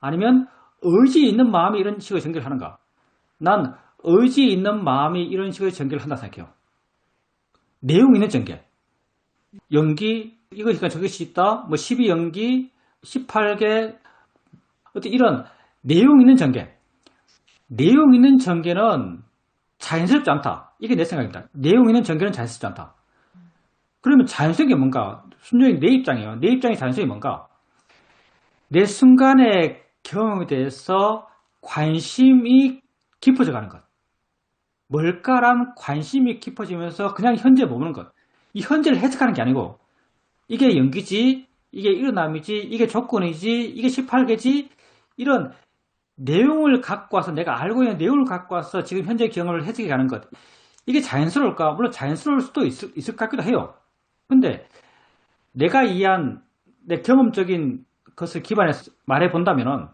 아니면 의지 있는 마음이 이런 식의 전개를 하는가? 난 의지 있는 마음이 이런 식의 전개를 한다 생각해요. 내용 있는 전개. 연기, 이것이 저것이 있다. 뭐 12연기, 18개, 어떤 이런 내용 있는 전개. 내용 있는 전개는 자연스럽지 않다. 이게 내 생각입니다. 내용 있는 전개는 자연스럽지 않다. 그러면 자연스러운 게 뭔가? 순전히 내 입장이에요. 내 입장이 자연스러운 게 뭔가? 내 순간의 경험에 대해서 관심이 깊어져 가는 것. 뭘까란 관심이 깊어지면서 그냥 현재에 머무는 것. 이 현재를 해석하는 게 아니고 이게 연기지, 이게 일어남이지, 이게 조건이지, 이게 18개지 이런 내용을 갖고 와서 내가 알고 있는 내용을 갖고 와서 지금 현재 경험을 해석해 가는 것. 이게 자연스러울까? 물론 자연스러울 수도 있을 것 같기도 해요. 근데 내가 이해한 내 경험적인 것을 기반해서 말해 본다면은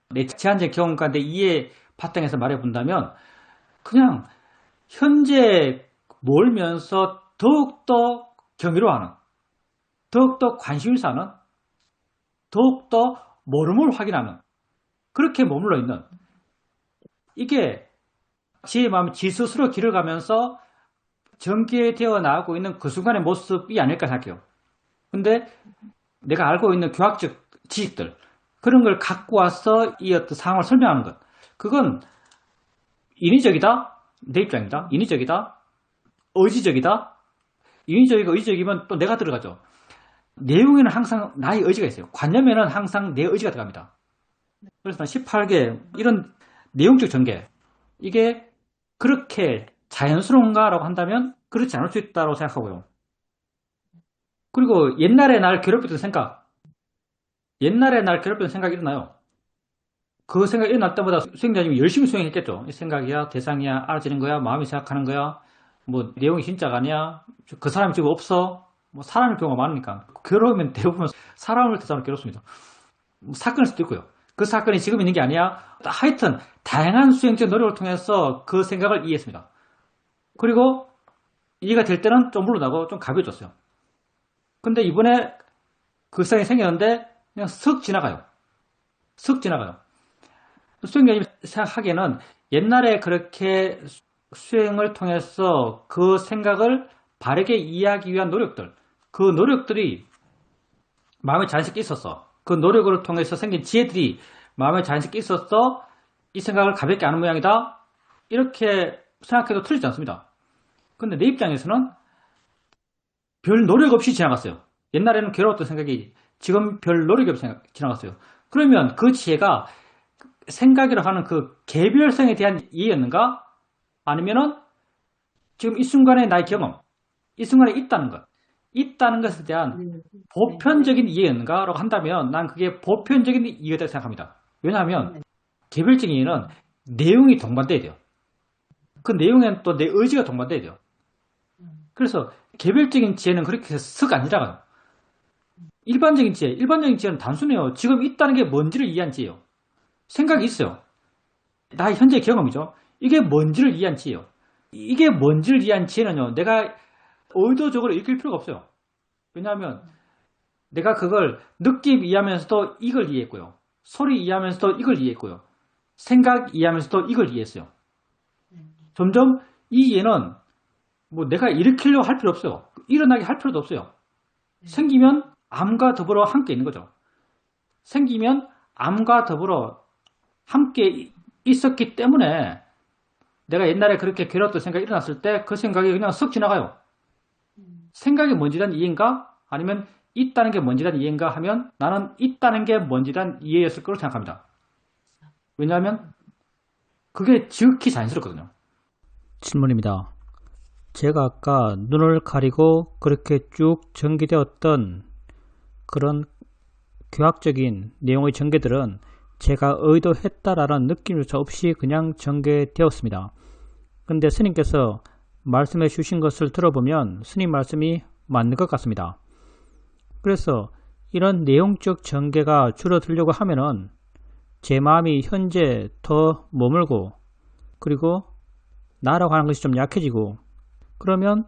내 제한적인 경험과 내 이해 바탕에서 말해 본다면 그냥 현재 몰면서 더욱더 경이로워하는 더욱더 관심 있어 하는 더욱더 모름을 확인하는 그렇게 머물러 있는 이게 제 마음, 지 스스로 길을 가면서 전개되어 나가고 있는 그 순간의 모습이 아닐까 생각해요. 근데 내가 알고 있는 교학적 지식들 그런 걸 갖고 와서 이 어떤 상황을 설명하는 것 그건 인위적이다? 내 입장입니다. 인위적이다? 의지적이다? 인위적이고 의지적이면 또 내가 들어가죠. 내용에는 항상 나의 의지가 있어요. 관념에는 항상 내 의지가 들어갑니다. 그래서 18개 이런 내용적 전개 이게 그렇게 자연스러운가 라고 한다면 그렇지 않을 수 있다고 생각하고요. 그리고 옛날에 날 괴롭혔던 생각 옛날에 날 괴롭혔던 생각이 일어나요. 그 생각이 일어날 때마다 수행자님이 열심히 수행했겠죠. 이 생각이야 대상이야 알아지는 거야 마음이 생각하는 거야 뭐 내용이 진짜가 아니야 그 사람이 지금 없어 뭐 사람일 경우가 많으니까 괴로우면 대부분 사람을 대상으로 괴롭습니다. 뭐 사건일 수도 있고요. 그 사건이 지금 있는 게 아니야. 하여튼 다양한 수행적 노력을 통해서 그 생각을 이해했습니다. 그리고 이해가 될 때는 좀 물러나고 좀 가벼워졌어요. 근데 이번에 그 생각이 생겼는데 그냥 슥 지나가요. 슥 지나가요. 수행자님 생각하기에는 옛날에 그렇게 수행을 통해서 그 생각을 바르게 이해하기 위한 노력들, 그 노력들이 마음에 자연스럽게 있었어. 그 노력을 통해서 생긴 지혜들이 마음에 자연스럽게 있었어. 이 생각을 가볍게 하는 모양이다. 이렇게 생각해도 틀리지 않습니다. 근데 내 입장에서는 별 노력 없이 지나갔어요. 옛날에는 괴로웠던 생각이 지금 별 노력 없이 지나갔어요. 그러면 그 지혜가 생각이라고 하는 그 개별성에 대한 이해였는가? 아니면은 지금 이 순간의 나의 경험, 이 순간에 있다는 것에 대한 보편적인 이해였는가? 라고 한다면 난 그게 보편적인 이해다 생각합니다. 왜냐하면 개별적인 이해는 내용이 동반돼야 돼요. 그 내용에는 또 내 의지가 동반돼야 돼요. 그래서 개별적인 지혜는 그렇게 슥 안 지나가요. 일반적인 지혜는 단순해요. 지금 있다는 게 뭔지를 이해한 지혜예요. 생각이 있어요. 나의 현재 경험이죠. 이게 뭔지를 이해한 지혜예요. 이게 뭔지를 이해한 지혜는요, 내가 의도적으로 읽힐 필요가 없어요. 왜냐하면 내가 그걸 느낌 이해하면서도 이걸 이해했고요. 소리 이해하면서도 이걸 이해했고요. 생각 이해하면서도 이걸 이해했어요. 점점 이 이해는 뭐 내가 일으키려고 할 필요 없어요. 일어나게 할 필요도 없어요. 생기면 암과 더불어 함께 있는 거죠. 생기면 암과 더불어 함께 있었기 때문에 내가 옛날에 그렇게 괴로웠던 생각이 일어났을 때 그 생각이 그냥 쓱 지나가요. 생각이 뭔지에 대한 이해인가? 아니면 있다는 게 뭔지에 대한 이해인가 하면 나는 있다는 게 뭔지에 대한 이해였을 거로 생각합니다. 왜냐하면 그게 지극히 자연스럽거든요. 질문입니다. 제가 아까 눈을 가리고 그렇게 쭉 전개되었던 그런 교학적인 내용의 전개들은 제가 의도했다라는 느낌조차 없이 그냥 전개되었습니다. 근데 스님께서 말씀해 주신 것을 들어보면 스님 말씀이 맞는 것 같습니다. 그래서 이런 내용적 전개가 줄어들려고 하면은 제 마음이 현재 더 머물고 그리고 나라고 하는 것이 좀 약해지고 그러면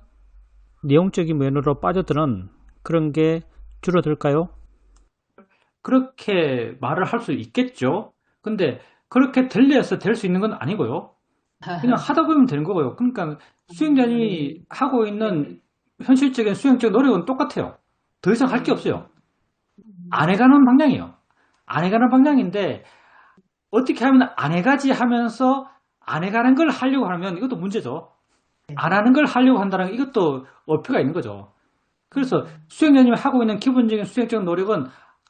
내용적인 면으로 빠져드는 그런 게 줄어들까요? 그렇게 말을 할 수 있겠죠. 근데 그렇게 들려서 될 수 있는 건 아니고요. 그냥 하다 보면 되는 거고요. 그러니까 수행자님이 하고 있는 현실적인 수행적 노력은 똑같아요. 더 이상 할 게 없어요. 안 해가는 방향이에요. 안 해가는 방향인데 어떻게 하면 안 해가지 하면서 안 해가는 걸 하려고 하면 이것도 문제죠. 안 하는 걸 하려고 한다는 이것도 어폐가 있는 거죠. 그래서 수행자님이 하고 있는 기본적인 수행적 노력은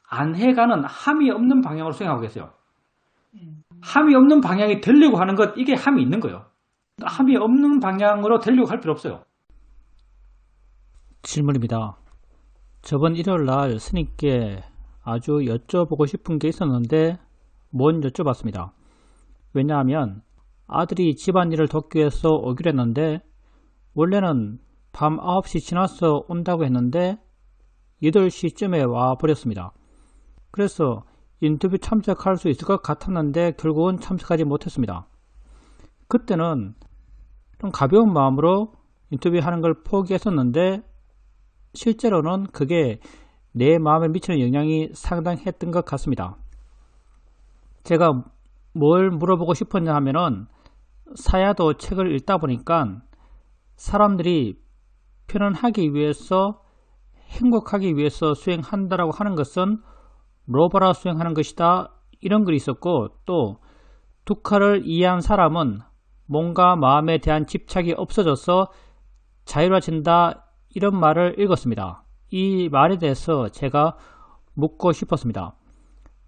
안 해가는 함이 없는 방향으로 수행하고 계세요. 함이 없는 방향이 되려고 하는 것, 이게 함이 있는 거예요. 함이 없는 방향으로 되려고 할 필요 없어요. 질문입니다. 저번 일요일 날 스님께 아주 여쭤보고 싶은 게 있었는데 못 여쭤봤습니다. 왜냐하면 아들이 집안일을 돕기 위해서 오기로 했는데 원래는 밤 9시 지나서 온다고 했는데 8시쯤에 와 버렸습니다. 그래서 인터뷰 참석할 수 있을 것 같았는데 결국은 참석하지 못했습니다. 그때는 좀 가벼운 마음으로 인터뷰하는 걸 포기했었는데 실제로는 그게 내 마음에 미치는 영향이 상당했던 것 같습니다. 제가 뭘 물어보고 싶었냐 하면은 사야도 책을 읽다 보니까 사람들이 편안하기 위해서 행복하기 위해서 수행한다라고 하는 것은 로바라 수행하는 것이다 이런 글이 있었고 또 두카를 이해한 사람은 몸과 마음에 대한 집착이 없어져서 자유로워진다 이런 말을 읽었습니다. 이 말에 대해서 제가 묻고 싶었습니다.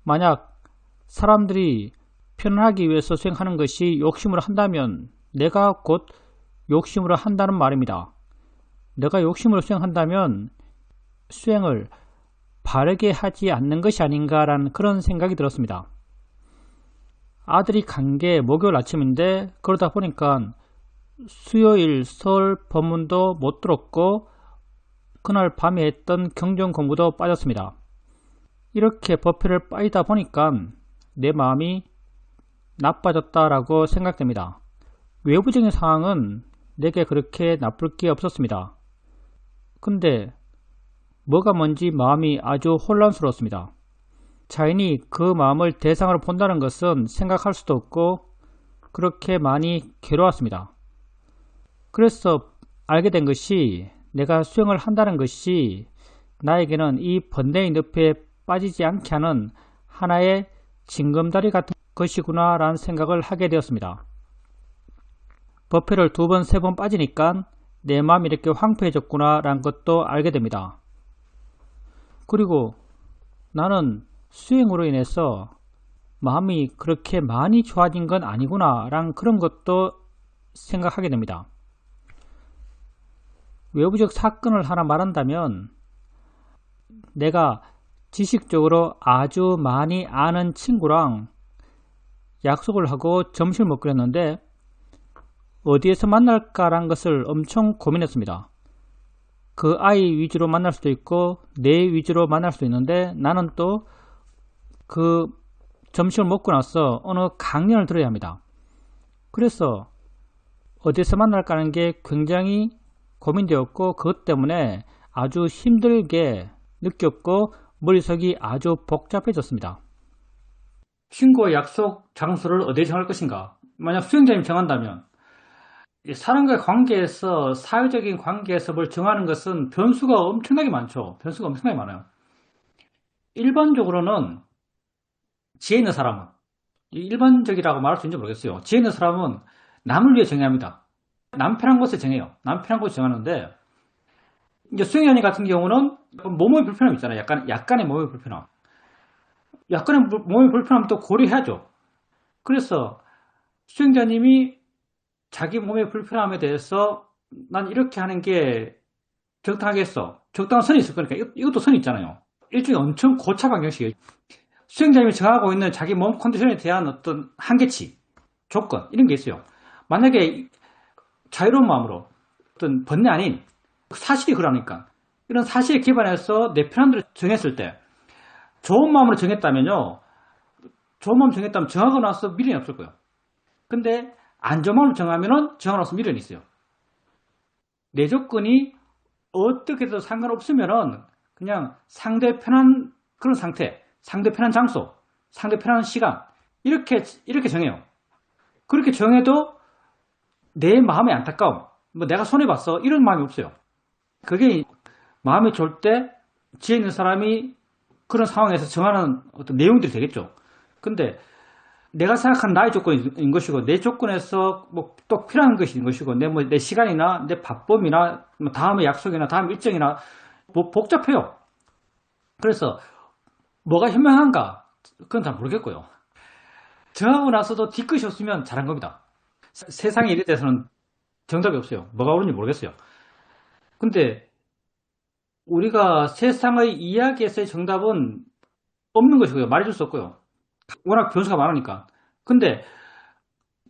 만약 사람들이 편안하기 위해서 수행하는 것이 욕심으로 한다면 내가 곧 욕심으로 한다는 말입니다. 내가 욕심으로 수행한다면 수행을 바르게 하지 않는 것이 아닌가라는 그런 생각이 들었습니다. 아들이 간 게 목요일 아침인데 그러다 보니까 수요일 설 법문도 못 들었고 그날 밤에 했던 경전 공부도 빠졌습니다. 이렇게 법회를 빠지다 보니까 내 마음이 나빠졌다라고 생각됩니다. 외부적인 상황은 내게 그렇게 나쁠 게 없었습니다. 근데 뭐가 뭔지 마음이 아주 혼란스러웠습니다. 자인이 그 마음을 대상으로 본다는 것은 생각할 수도 없고 그렇게 많이 괴로웠습니다. 그래서 알게 된 것이 내가 수행을 한다는 것이 나에게는 이 번뇌의 늪에 빠지지 않게 하는 하나의 징검다리 같은 것이구나 라는 생각을 하게 되었습니다. 법회를 2번, 3번 빠지니까 내 마음이 이렇게 황폐해졌구나 라는 것도 알게 됩니다. 그리고 나는 수행으로 인해서 마음이 그렇게 많이 좋아진 건 아니구나 라는 그런 것도 생각하게 됩니다. 외부적 사건을 하나 말한다면 내가 지식적으로 아주 많이 아는 친구랑 약속을 하고 점심을 먹기로 했는데 어디에서 만날까라는 것을 엄청 고민했습니다. 그 아이 위주로 만날 수도 있고 내 위주로 만날 수도 있는데 나는 또 그 점심을 먹고 나서 어느 강연을 들어야 합니다. 그래서 어디서 만날까 하는 게 굉장히 고민되었고 그것 때문에 아주 힘들게 느꼈고 머릿속이 아주 복잡해졌습니다. 친구와 약속 장소를 어디에 정할 것인가? 만약 수행자님이 정한다면 사람과의 관계에서 사회적인 관계에서 뭘 정하는 것은 변수가 엄청나게 많죠. 변수가 엄청나게 많아요. 일반적으로는 지혜 있는 사람은 일반적이라고 말할 수 있는지 모르겠어요. 지혜 있는 사람은 남을 위해 정해야 합니다. 남 편한 곳에 정해요. 남 편한 곳에 정하는데 이제 수행자님 같은 경우는 몸의 불편함 있잖아요. 약간의 몸의 불편함. 약간의 몸의 불편함도 고려해야죠. 그래서 수행자님이 자기 몸의 불편함에 대해서 난 이렇게 하는 게 적당하겠어. 적당한 선이 있을 거니까 이것도 선이 있잖아요. 일종의 엄청 고차방 형식이에요. 수행자님이 정하고 있는 자기 몸 컨디션에 대한 어떤 한계치, 조건 이런 게 있어요. 만약에 자유로운 마음으로 어떤 번뇌 아닌 사실이 그러니까 이런 사실에 기반해서 내 편한 대로 정했을 때 좋은 마음으로 정했다면요. 좋은 마음으로 정했다면 정하고 나서 미련이 없을 거예요. 근데 안 좋은 마음으로 정하면은 정하고 나서 미련이 있어요. 내 조건이 어떻게 해도 상관없으면은 그냥 상대 편한 그런 상태, 상대 편한 장소, 상대 편한 시간 이렇게 정해요. 그렇게 정해도 내 마음의 안타까움, 뭐 내가 손해봤어 이런 마음이 없어요. 그게 마음이 좋을 때 지혜 있는 사람이 그런 상황에서 정하는 어떤 내용들이 되겠죠. 근데 내가 생각한 나의 조건인 것이고 내 조건에서 뭐 또 필요한 것인 것이고 내 시간이나 내 바쁨이나 뭐 다음의 약속이나 다음 일정이나 뭐 복잡해요. 그래서 뭐가 현명한가 그건 잘 모르겠고요. 정하고 나서도 뒤끝이 없으면 잘한 겁니다. 세상에 일에 대해서는 정답이 없어요. 뭐가 옳은지 모르겠어요. 근데 우리가 세상의 이야기에서의 정답은 없는 것이고요. 말해줄 수 없고요. 워낙 변수가 많으니까. 근데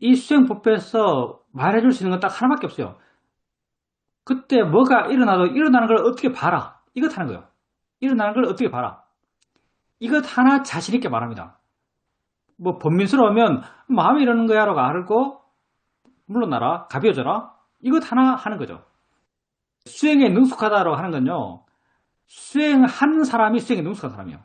이 수행법에서 말해줄 수 있는 건 딱 하나밖에 없어요. 그때 뭐가 일어나도 일어나는 걸 어떻게 봐라. 이것 하는 거예요. 일어나는 걸 어떻게 봐라. 이것 하나 자신있게 말합니다. 뭐 번민스러우면 마음이 이러는 거야 라고 알고 물러나라. 가벼워져라. 이것 하나 하는 거죠. 수행에 능숙하다고 하는 건요. 수행하는 사람이 수행에 능숙한 사람이에요.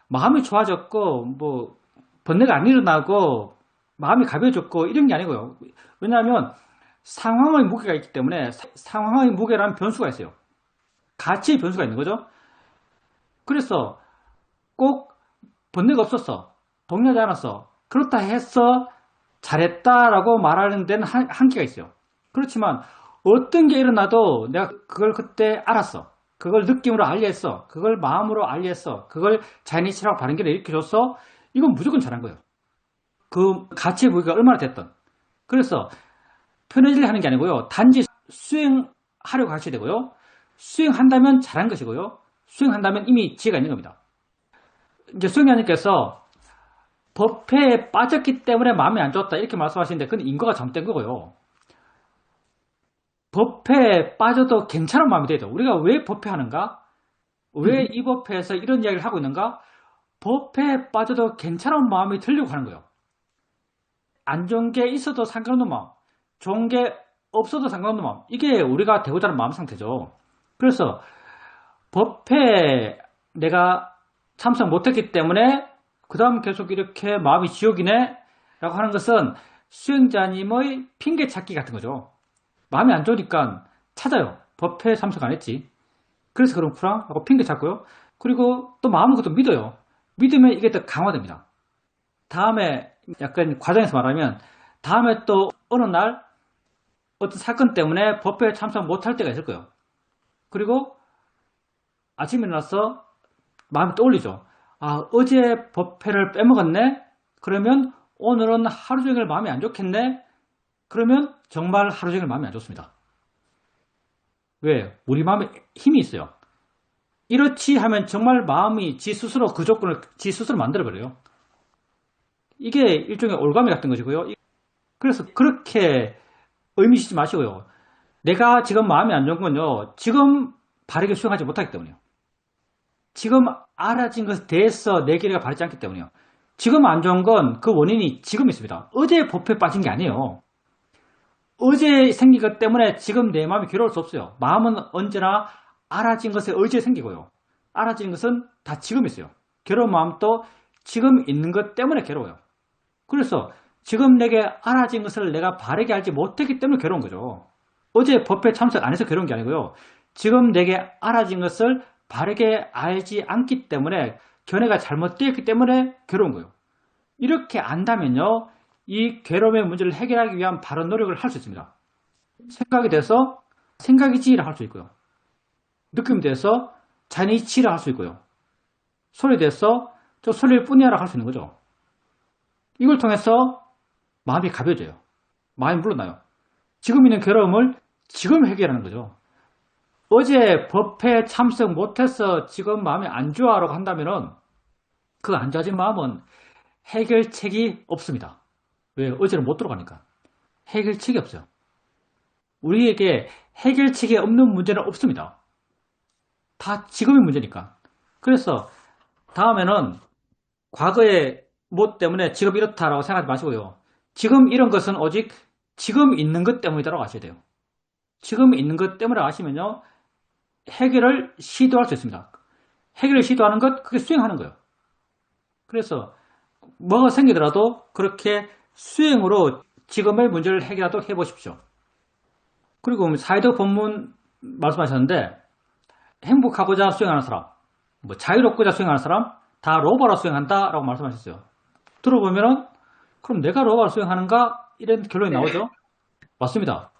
마음이 좋아졌고 뭐 번뇌가 안 일어나고 마음이 가벼워졌고 이런 게 아니고요. 왜냐하면 상황의 무게가 있기 때문에 상황의 무게라는 변수가 있어요. 가치의 변수가 있는 거죠. 그래서 꼭 번뇌가 없었어. 동요하지 않았어. 그렇다 해서 잘했다라고 말하는 데는 한계가 있어요. 그렇지만 어떤 게 일어나도 내가 그걸 그때 알았어. 그걸 느낌으로 알리했어. 그걸 마음으로 알리했어. 그걸 자연이치라고 바른 길을 일으켜줬어. 이건 무조건 잘한 거예요. 그 가치의 무게가 얼마나 됐든. 그래서 편해지려 하는 게 아니고요. 단지 수행하려고 하셔야 되고요. 수행한다면 잘한 것이고요. 수행한다면 이미 지혜가 있는 겁니다. 이제 수행자님께서 법회에 빠졌기 때문에 마음이 안 좋았다 이렇게 말씀하시는데 그건 인거가 잘못된 거고요. 법회에 빠져도 괜찮은 마음이 되죠. 우리가 왜 법회하는가? 왜 이 법회에서 이런 이야기를 하고 있는가? 법회에 빠져도 괜찮은 마음이 들려고 하는 거예요. 안 좋은 게 있어도 상관없는 마음, 좋은 게 없어도 상관없는 마음, 이게 우리가 되고자 하는 마음 상태죠. 그래서 법회에 내가 참석 못했기 때문에 그 다음 계속 이렇게 마음이 지옥이네 라고 하는 것은 수행자님의 핑계 찾기 같은 거죠. 마음이 안 좋으니까 찾아요. 법회에 참석 안 했지. 그래서 그렇구나 하고 핑계 찾고요. 그리고 또 마음은 그것도 믿어요. 믿으면 이게 더 강화됩니다. 다음에 약간 과정에서 말하면 다음에 또 어느 날 어떤 사건 때문에 법회에 참석 못할 때가 있을 거예요. 그리고 아침에 일어나서 마음이 떠올리죠. 아, 어제 법회를 빼먹었네? 그러면 오늘은 하루 종일 마음이 안 좋겠네? 그러면 정말 하루 종일 마음이 안 좋습니다. 왜? 우리 마음에 힘이 있어요. 이렇지 하면 정말 마음이 지 스스로 그 조건을 지 스스로 만들어버려요. 이게 일종의 올가미 같은 것이고요. 그래서 그렇게 의미시지 마시고요. 내가 지금 마음이 안 좋은 건요. 지금 바르게 수행하지 못하기 때문이에요. 지금 알아진 것에 대해서 내 길이가 바르지 않기 때문이에요. 지금 안 좋은 건 그 원인이 지금 있습니다. 어제 법회에 빠진 게 아니에요. 어제 생긴 것 때문에 지금 내 마음이 괴로울 수 없어요. 마음은 언제나 알아진 것에 의지에 생기고요. 알아진 것은 다 지금 있어요. 괴로운 마음도 지금 있는 것 때문에 괴로워요. 그래서 지금 내게 알아진 것을 내가 바르게 알지 못했기 때문에 괴로운 거죠. 어제 법회 참석 안 해서 괴로운 게 아니고요. 지금 내게 알아진 것을 바르게 알지 않기 때문에 견해가 잘못되었기 때문에 괴로운 거예요. 이렇게 안다면요. 이 괴로움의 문제를 해결하기 위한 바른 노력을 할 수 있습니다. 생각이 돼서 생각이지라 할 수 있고요. 느낌이 돼서 자니치라 할 수 있고요. 소리 돼서 저 소리일 뿐이야라 할 수 있는 거죠. 이걸 통해서 마음이 가벼워져요. 마음이 물러나요. 지금 있는 괴로움을 지금 해결하는 거죠. 어제 법회에 참석 못해서 지금 마음이 안 좋아라고 한다면은 그 안 좋아진 마음은 해결책이 없습니다. 왜? 어제는 못 들어가니까. 해결책이 없어요. 우리에게 해결책이 없는 문제는 없습니다. 다 지금의 문제니까. 그래서 다음에는 과거의 뭐 때문에 지금 이렇다라고 생각하지 마시고요. 지금 이런 것은 오직 지금 있는 것 때문이라고 아셔야 돼요. 지금 있는 것 때문에 아시면요. 해결을 시도할 수 있습니다. 해결을 시도하는 것, 그게 수행하는 거예요. 그래서 뭐가 생기더라도 그렇게 수행으로 지금의 문제를 해결하도록 해보십시오. 그리고 사회적 본문 말씀하셨는데 행복하고자 수행하는 사람, 뭐 자유롭고자 수행하는 사람 다 로바로 수행한다 라고 말씀하셨어요. 들어보면은 그럼 내가 로바로 수행하는가? 이런 결론이 나오죠. 맞습니다.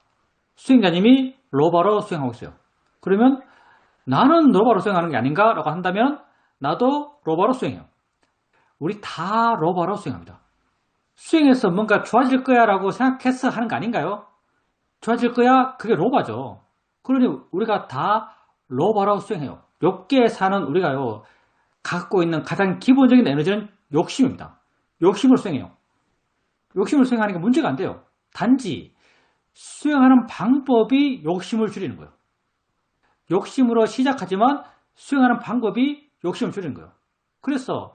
수행자님이 로바로 수행하고 있어요. 그러면 나는 로바로 수행하는 게 아닌가? 라고 한다면 나도 로바로 수행해요. 우리 다 로바로 수행합니다. 수행해서 뭔가 좋아질 거야 라고 생각해서 하는 거 아닌가요? 좋아질 거야? 그게 로바죠. 그러니 우리가 다 로바로 수행해요. 욕계에 사는 우리가요. 갖고 있는 가장 기본적인 에너지는 욕심입니다. 욕심을 수행해요. 욕심을 수행하는 게 문제가 안 돼요. 단지 수행하는 방법이 욕심을 줄이는 거예요. 욕심으로 시작하지만 수행하는 방법이 욕심을 줄이는 거예요. 그래서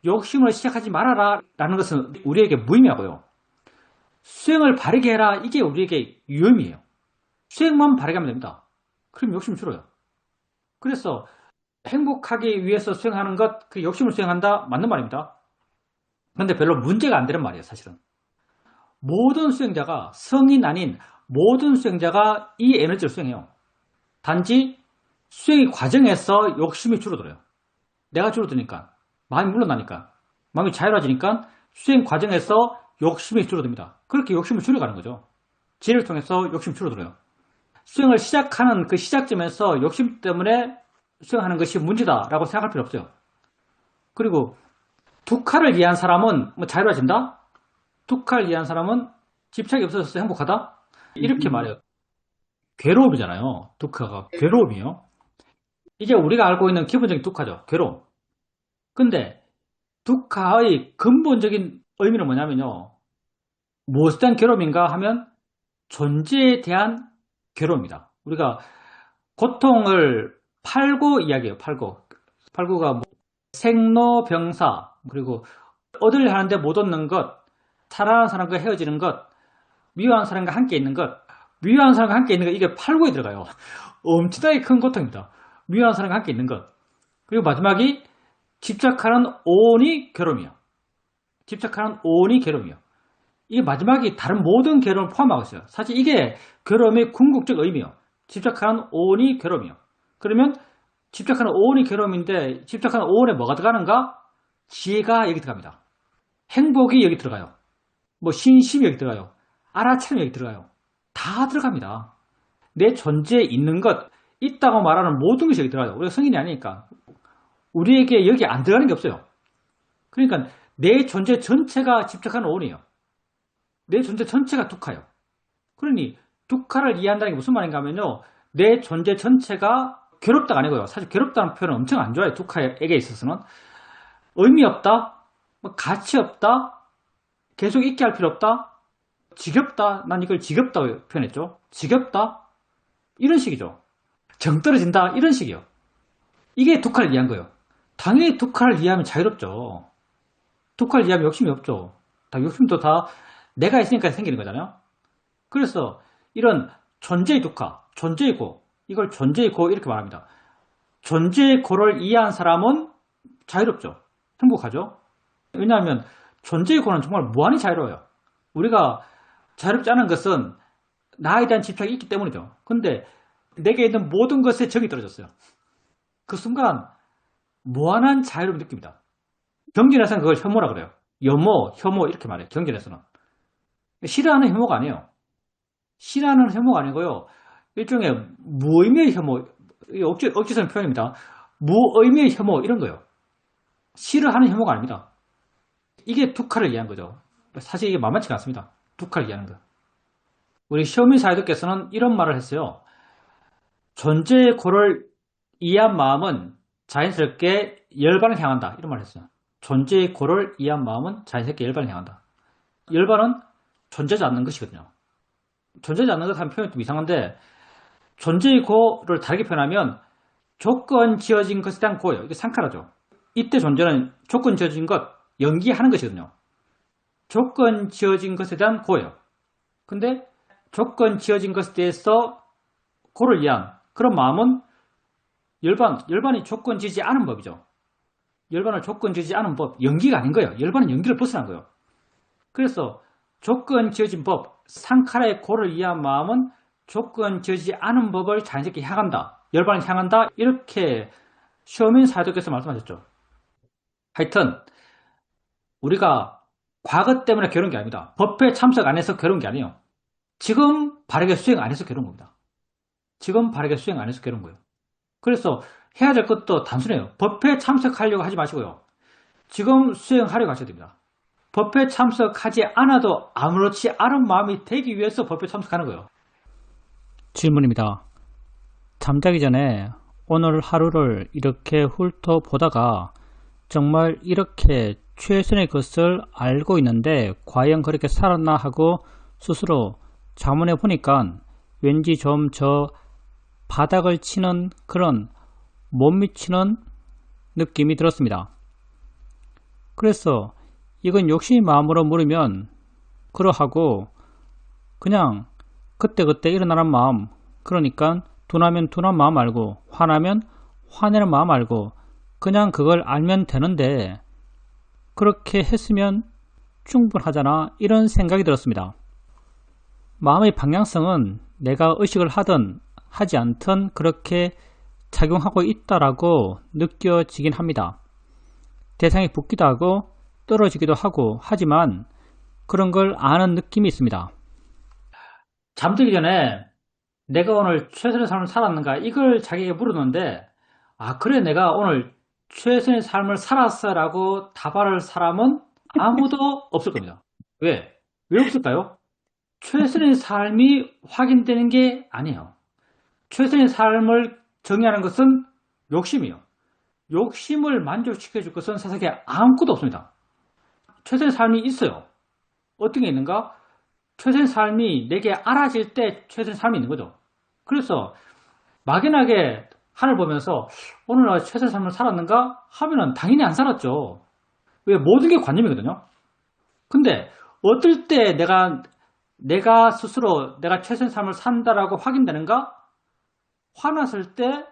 욕심을 시작하지 말아라 라는 것은 우리에게 무의미하고요. 수행을 바르게 해라 이게 우리에게 유의미해요. 수행만 바르게 하면 됩니다. 그럼 욕심 줄어요. 그래서 행복하기 위해서 수행하는 것, 그 욕심을 수행한다 맞는 말입니다. 그런데 별로 문제가 안 되는 말이에요. 사실은 모든 수행자가 성인 아닌 모든 수행자가 이 에너지를 수행해요. 단지 수행의 과정에서 욕심이 줄어들어요. 내가 줄어드니까 마음이 물러나니까 마음이 자유로워지니까 수행 과정에서 욕심이 줄어듭니다. 그렇게 욕심을 줄여가는 거죠. 지혜를 통해서 욕심이 줄어들어요. 수행을 시작하는 그 시작점에서 욕심 때문에 수행하는 것이 문제다라고 생각할 필요 없어요. 그리고 두카를 이해한 사람은 뭐 자유로워진다? 두카를 이해한 사람은 집착이 없어져서 행복하다? 이렇게 말해요. 괴로움이잖아요. 두카가 괴로움이요. 이게 우리가 알고 있는 기본적인 두카죠. 괴로움. 근데 두카의 근본적인 의미는 뭐냐면요. 무엇에 대한 괴로움인가 하면 존재에 대한 괴로움입니다. 우리가 고통을 팔고 이야기해요. 팔고가 뭐 생로병사 그리고 얻으려 하는데 못 얻는 것, 사랑하는 사람과 헤어지는 것, 미워하는 사람과 함께 있는 것, 미워하는 사람과 함께 있는 것 이게 팔고에 들어가요. 엄청나게 큰 고통입니다. 미워하는 사람과 함께 있는 것. 그리고 마지막이 집착하는 온이 괴로움이요. 집착하는 온이 괴로움이요. 이게 마지막이 다른 모든 괴로움을 포함하고 있어요. 사실 이게 괴로움의 궁극적 의미요. 집착하는 온이 괴로움이요. 그러면 집착하는 온이 괴로움인데 집착하는 온에 뭐가 들어가는가? 지혜가 여기 들어갑니다. 행복이 여기 들어가요. 뭐 신심이 여기 들어가요. 알아차림이 여기 들어가요. 다 들어갑니다. 내 존재에 있는 것, 있다고 말하는 모든 것이 여기 들어가요. 우리가 성인이 아니니까. 우리에게 여기 안 들어가는 게 없어요. 그러니까 내 존재 전체가 집착하는 온이에요. 내 존재 전체가 두카예요. 그러니 두카를 이해한다는 게 무슨 말인가 하면요. 내 존재 전체가 괴롭다가 아니고요. 사실 괴롭다는 표현은 엄청 안 좋아요. 두카에게 있어서는. 의미 없다, 뭐 가치 없다, 계속 있게 할 필요 없다, 지겹다. 난 이걸 지겹다고 표현했죠. 지겹다. 이런 식이죠. 정 떨어진다. 이런 식이요. 이게 두카를 이해한 거예요. 당연히 두카를 이해하면 자유롭죠. 두카를 이해하면 욕심이 없죠. 다 욕심도 다 내가 있으니까 생기는 거잖아요. 그래서 이런 존재의 두카, 존재의 고, 이걸 존재의 고 이렇게 말합니다. 존재의 고를 이해한 사람은 자유롭죠. 행복하죠. 왜냐하면 존재의 고는 정말 무한히 자유로워요. 우리가 자유롭지 않은 것은 나에 대한 집착이 있기 때문이죠. 근데 내게 있는 모든 것에 정이 떨어졌어요. 그 순간 무한한 자유를 느낍니다. 경전에서는 그걸 혐오라 그래요. 염오, 혐오 이렇게 말해요. 경전에서는. 싫어하는 혐오가 아니에요. 싫어하는 혐오가 아니고요. 일종의 무의미의 혐오, 억지스러운 표현입니다. 무의미의 혐오 이런 거예요. 싫어하는 혐오가 아닙니다. 이게 두카를 이해한 거죠. 사실 이게 만만치가 않습니다. 두카를 이해하는 거. 우리 시오미 사이드께서는 이런 말을 했어요. 존재의 고를 이해한 마음은 자연스럽게 열반을 향한다. 이런 말을 했어요. 존재의 고를 이해한 마음은 자연스럽게 열반을 향한다. 열반은 존재하지 않는 것이거든요. 존재하지 않는 것 하는 표현이 좀 이상한데 존재의 고를 다르게 표현하면 조건 지어진 것에 대한 고예요. 이게 상카라죠. 이때 존재는 조건 지어진 것, 연기하는 것이거든요. 조건 지어진 것에 대한 고예요. 근데 조건 지어진 것에 대해서 고를 이해한 그런 마음은 열반이 조건 지지 않은 법이죠. 열반을 조건 지지 않은 법, 연기가 아닌 거예요. 열반은 연기를 벗어난 거예요. 그래서 조건 지어진 법, 상카라의 고를 이해한 마음은 조건 지어지지 않은 법을 자연스럽게 향한다. 열반을 향한다. 이렇게 쇼민 사도께서 말씀하셨죠. 하여튼 우리가 과거 때문에 괴로운 게 아닙니다. 법회 참석 안 해서 괴로운 게 아니에요. 지금 바르게 수행 안 해서 괴로운 겁니다. 지금 바르게 수행 안 해서 괴로운 거예요. 그래서 해야 될 것도 단순해요. 법회 참석하려고 하지 마시고요. 지금 수행하려고 하셔야 됩니다. 법회 참석하지 않아도 아무렇지 않은 마음이 되기 위해서 법회 참석하는 거예요. 질문입니다. 잠자기 전에 오늘 하루를 이렇게 훑어보다가 정말 이렇게 최선의 것을 알고 있는데 과연 그렇게 살았나 하고 스스로 자문해 보니까 왠지 좀 저 바닥을 치는 그런 못 미치는 느낌이 들었습니다. 그래서 이건 욕심이 마음으로 물으면 그러하고 그냥 그때그때 일어나는 마음, 그러니까 둔하면 둔한 마음 알고 화나면 화내는 마음 알고 그냥 그걸 알면 되는데 그렇게 했으면 충분하잖아 이런 생각이 들었습니다. 마음의 방향성은 내가 의식을 하든 하지 않든 그렇게 작용하고 있다라고 느껴지긴 합니다. 대상이 붙기도 하고 떨어지기도 하고 하지만 그런 걸 아는 느낌이 있습니다. 잠들기 전에 내가 오늘 최선의 삶을 살았는가 이걸 자기에게 물었는데 아 그래 내가 오늘 최선의 삶을 살았어 라고 답할 사람은 아무도 없을 겁니다. 왜? 왜 없을까요? 최선의 삶이 확인되는 게 아니에요. 최선의 삶을 정의하는 것은 욕심이에요. 욕심을 만족시켜줄 것은 세상에 아무것도 없습니다. 최선의 삶이 있어요. 어떤 게 있는가? 최선의 삶이 내게 알아질 때 최선의 삶이 있는 거죠. 그래서 막연하게 하늘 보면서 오늘 나 최선의 삶을 살았는가? 하면은 당연히 안 살았죠. 왜? 모든 게 관념이거든요. 근데 어떨 때 내가 스스로 내가 최선의 삶을 산다라고 확인되는가? 화났을 때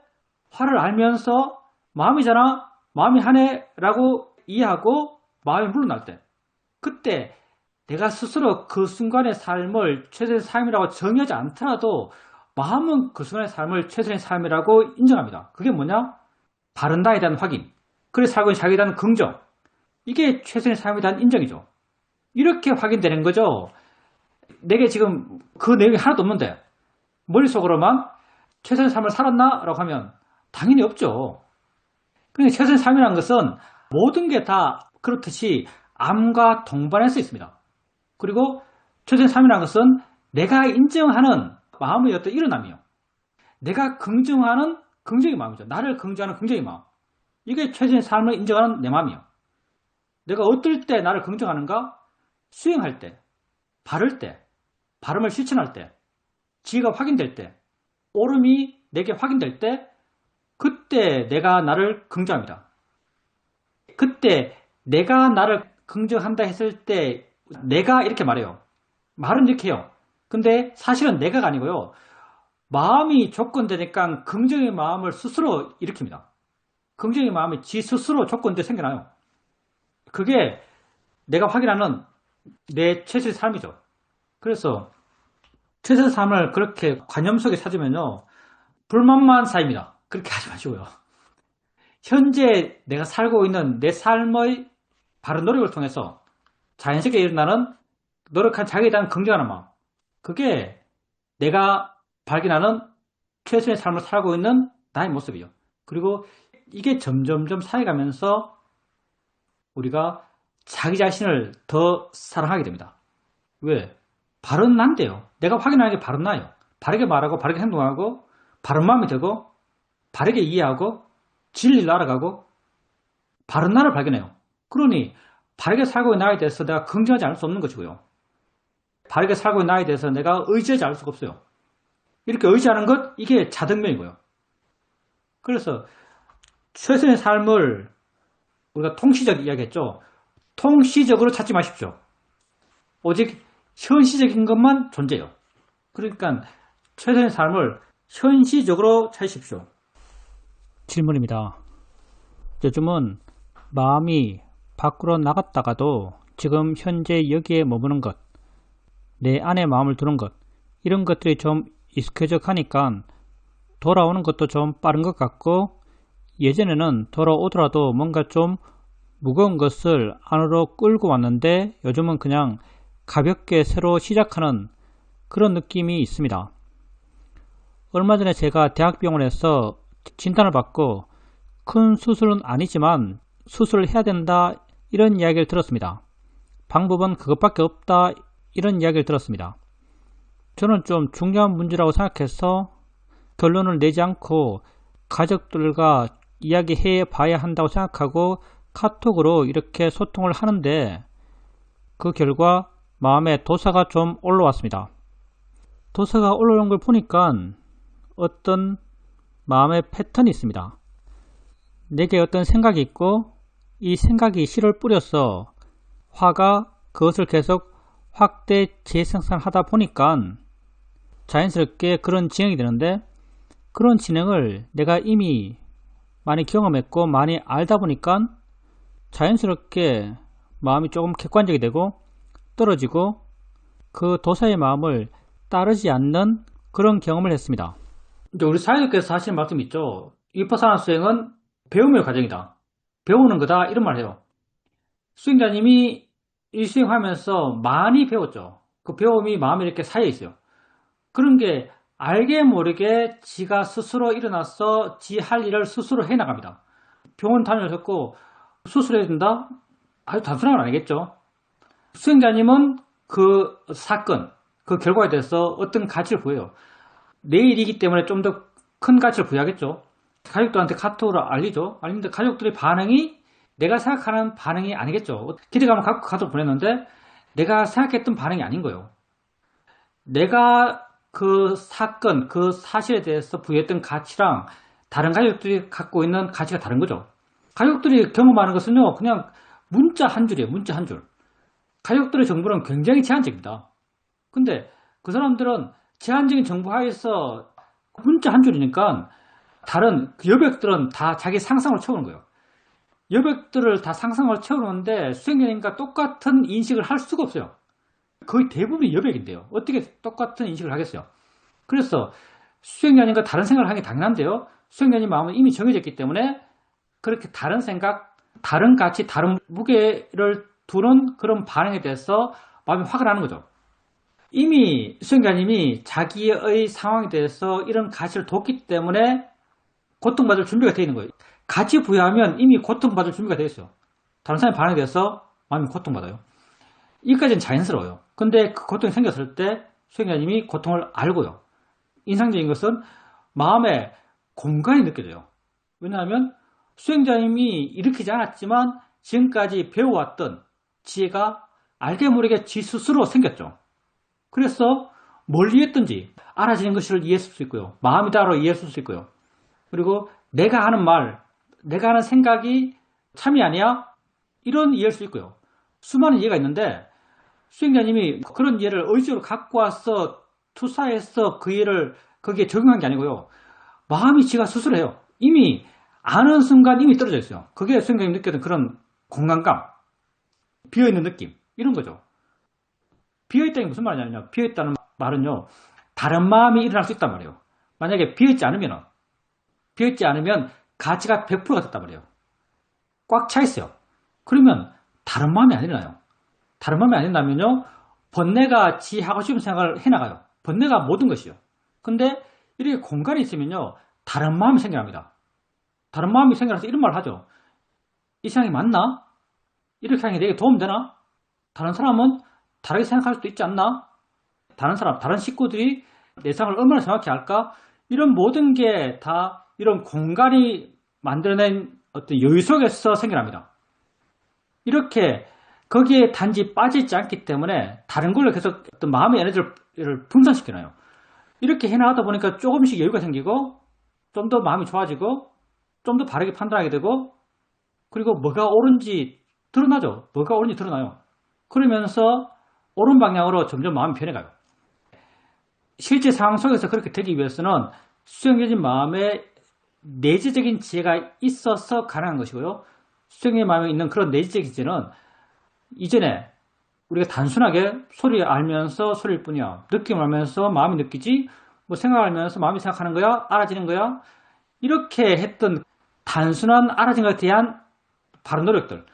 화를 알면서 마음이잖아. 마음이 하네라고 이해하고 마음이 물러날 때, 그때 내가 스스로 그 순간의 삶을 최선의 삶이라고 정의하지 않더라도 마음은 그 순간의 삶을 최선의 삶이라고 인정합니다. 그게 뭐냐? 바른 나에 대한 확인, 그래 살고 있는 자기에 대한 긍정, 이게 최선의 삶에 대한 인정이죠. 이렇게 확인되는 거죠. 내게 지금 그 내용이 하나도 없는데 머릿속으로만 최선의 삶을 살았나? 라고 하면 당연히 없죠. 그러니까 최선의 삶이라는 것은 모든 게 다 그렇듯이 암과 동반할 수 있습니다. 그리고 최선의 삶이라는 것은 내가 인정하는 마음의 어떤 일어남이요. 내가 긍정하는 긍정의 마음이죠. 나를 긍정하는 긍정의 마음. 이게 최선의 삶을 인정하는 내 마음이요. 내가 어떨 때 나를 긍정하는가? 수행할 때, 바를 때, 발음을 실천할 때, 지혜가 확인될 때, 옳음이 내게 확인될 때, 그때 내가 나를 긍정합니다. 그때 내가 나를 긍정한다 했을 때 내가 이렇게 말해요. 말은 이렇게 해요. 근데 사실은 내가가 아니고요. 마음이 조건되니까 긍정의 마음을 스스로 일으킵니다. 긍정의 마음이 지 스스로 조건돼 생겨나요. 그게 내가 확인하는 내 최선의 삶이죠. 그래서 최선의 삶을 그렇게 관념 속에 찾으면요. 불만만 쌓입니다. 그렇게 하지 마시고요. 현재 내가 살고 있는 내 삶의 바른 노력을 통해서 자연스럽게 일어나는 노력한 자기에 대한 긍정하는 마음. 그게 내가 발견하는 최선의 삶을 살고 있는 나의 모습이요. 그리고 이게 점점점 쌓여가면서 우리가 자기 자신을 더 사랑하게 됩니다. 왜? 바른 난데요. 내가 확인하는 게 바른 나예요. 바르게 말하고 바르게 행동하고 바른 마음이 되고 바르게 이해하고 진리를 알아가고 바른 나를 발견해요. 그러니 바르게 살고 있는 나에 대해서 내가 긍정하지 않을 수 없는 것이고요. 바르게 살고 있는 나에 대해서 내가 의지하지 않을 수가 없어요. 이렇게 의지하는 것, 이게 자등면이고요. 그래서 최선의 삶을 우리가 통시적 이야기했죠. 통시적으로 찾지 마십시오. 오직 현시적인 것만 존재해요. 그러니까 최선의 삶을 현시적으로 찾으십시오. 질문입니다. 요즘은 마음이 밖으로 나갔다가도 지금 현재 여기에 머무는 것, 내 안에 마음을 두는 것, 이런 것들이 좀 익숙해져 가니까 돌아오는 것도 좀 빠른 것 같고, 예전에는 돌아오더라도 뭔가 좀 무거운 것을 안으로 끌고 왔는데 요즘은 그냥 가볍게 새로 시작하는 그런 느낌이 있습니다. 얼마 전에 제가 대학병원에서 진단을 받고 큰 수술은 아니지만 수술을 해야 된다 이런 이야기를 들었습니다. 방법은 그것밖에 없다 이런 이야기를 들었습니다. 저는 좀 중요한 문제라고 생각해서 결론을 내지 않고 가족들과 이야기해 봐야 한다고 생각하고 카톡으로 이렇게 소통을 하는데 그 결과 마음에 도사가 좀 올라왔습니다. 도사가 올라온 걸 보니까 어떤 마음의 패턴이 있습니다. 내게 어떤 생각이 있고 이 생각이 씨를 뿌려서 화가 그것을 계속 확대 재생산하다 보니까 자연스럽게 그런 진행이 되는데, 그런 진행을 내가 이미 많이 경험했고 많이 알다 보니까 자연스럽게 마음이 조금 객관적이 되고 떨어지고 그 도사의 마음을 따르지 않는 그런 경험을 했습니다. 이제 우리 사회자께서 하시는 말씀이 있죠. 위파사나 수행은 배움의 과정이다. 배우는 거다 이런 말 해요. 수행자님이 이 수행하면서 많이 배웠죠. 그 배움이 마음에 이렇게 쌓여 있어요. 그런 게 알게 모르게 지가 스스로 일어나서 지 할 일을 스스로 해나갑니다. 병원 다녀오셨고 수술해야 된다? 아주 단순한 건 아니겠죠. 수행자님은 그 사건, 그 결과에 대해서 어떤 가치를 부여해요. 내일이기 때문에 좀 더 큰 가치를 부여하겠죠. 가족들한테 카톡으로 알리죠. 알리는데 가족들의 반응이 내가 생각하는 반응이 아니겠죠. 기대감을 갖고 카톡 보냈는데 내가 생각했던 반응이 아닌 거예요. 내가 그 사건, 그 사실에 대해서 부여했던 가치랑 다른 가족들이 갖고 있는 가치가 다른 거죠. 가족들이 경험하는 것은요, 그냥 문자 한 줄이에요. 문자 한 줄. 가족들의 정보는 굉장히 제한적입니다. 근데 그 사람들은 제한적인 정보 하에서 문자 한 줄이니까 다른 그 여백들은 다 자기 상상으로 채우는 거예요. 여백들을 다 상상을 채우는데 수행자님과 똑같은 인식을 할 수가 없어요. 거의 대부분이 여백인데요. 어떻게 똑같은 인식을 하겠어요? 그래서 수행자님과 다른 생각을 하는 게 당연한데요. 수행자님 마음은 이미 정해졌기 때문에 그렇게 다른 생각, 다른 가치, 다른 무게를 두는 그런 반응에 대해서 마음이 화가 나는 거죠. 이미 수행자님이 자기의 상황에 대해서 이런 가치를 뒀기 때문에 고통받을 준비가 되어 있는 거예요. 가치 부여하면 이미 고통받을 준비가 되어 있어요. 다른 사람의 반응에 대해서 마음이 고통받아요. 이까지는 자연스러워요. 근데 그 고통이 생겼을 때 수행자님이 고통을 알고요. 인상적인 것은 마음에 공간이 느껴져요. 왜냐하면 수행자님이 일으키지 않았지만 지금까지 배워왔던 지혜가 알게 모르게 지 스스로 생겼죠. 그래서 뭘 이해했든지 알아지는 것을 이해했을 수 있고요. 마음이다로 이해했을 수 있고요. 그리고 내가 하는 말, 내가 하는 생각이 참이 아니야? 이런 이해할 수 있고요. 수많은 이해가 있는데 수행자님이 그런 이해를 의지로 갖고 와서 투사해서 그 이해를 거기에 적용한 게 아니고요. 마음이 지가 스스로 해요. 이미 아는 순간 이미 떨어져 있어요. 그게 수행자님이 느꼈던 그런 공간감, 비어있는 느낌, 이런 거죠. 비어있다는 게 무슨 말이냐면요. 비어있다는 말은요. 다른 마음이 일어날 수 있단 말이에요. 만약에 비어있지 않으면 가치가 100%가 됐단 말이에요. 꽉 차 있어요. 그러면 다른 마음이 안 일어나요. 다른 마음이 안 일어나면요. 번뇌가 지 하고 싶은 생각을 해나가요. 번뇌가 모든 것이요. 근데 이렇게 공간이 있으면요. 다른 마음이 생겨납니다. 다른 마음이 생겨나서 이런 말을 하죠. 이 생각이 맞나? 이렇게 하는 게 내게 도움되나? 다른 사람은 다르게 생각할 수도 있지 않나? 다른 사람, 다른 식구들이 내 생각을 얼마나 정확히 알까? 이런 모든 게 다 이런 공간이 만들어낸 어떤 여유 속에서 생겨납니다. 이렇게 거기에 단지 빠지지 않기 때문에 다른 걸로 계속 어떤 마음의 에너지를 분산시켜놔요. 이렇게 해나가다 보니까 조금씩 여유가 생기고 좀 더 마음이 좋아지고 좀 더 바르게 판단하게 되고 그리고 뭐가 옳은지 드러나죠. 뭐가 옳은지 드러나요. 그러면서 옳은 방향으로 점점 마음이 변해가요. 실제 상황 속에서 그렇게 되기 위해서는 수행해진 마음에 내재적인 지혜가 있어서 가능한 것이고요. 수행의 마음에 있는 그런 내재적인 지혜는 이전에 우리가 단순하게 소리 알면서 소리일 뿐이야. 느낌을 알면서 마음이 느끼지, 뭐 생각을 알면서 마음이 생각하는 거야, 알아지는 거야. 이렇게 했던 단순한 알아진 것에 대한 바른 노력들.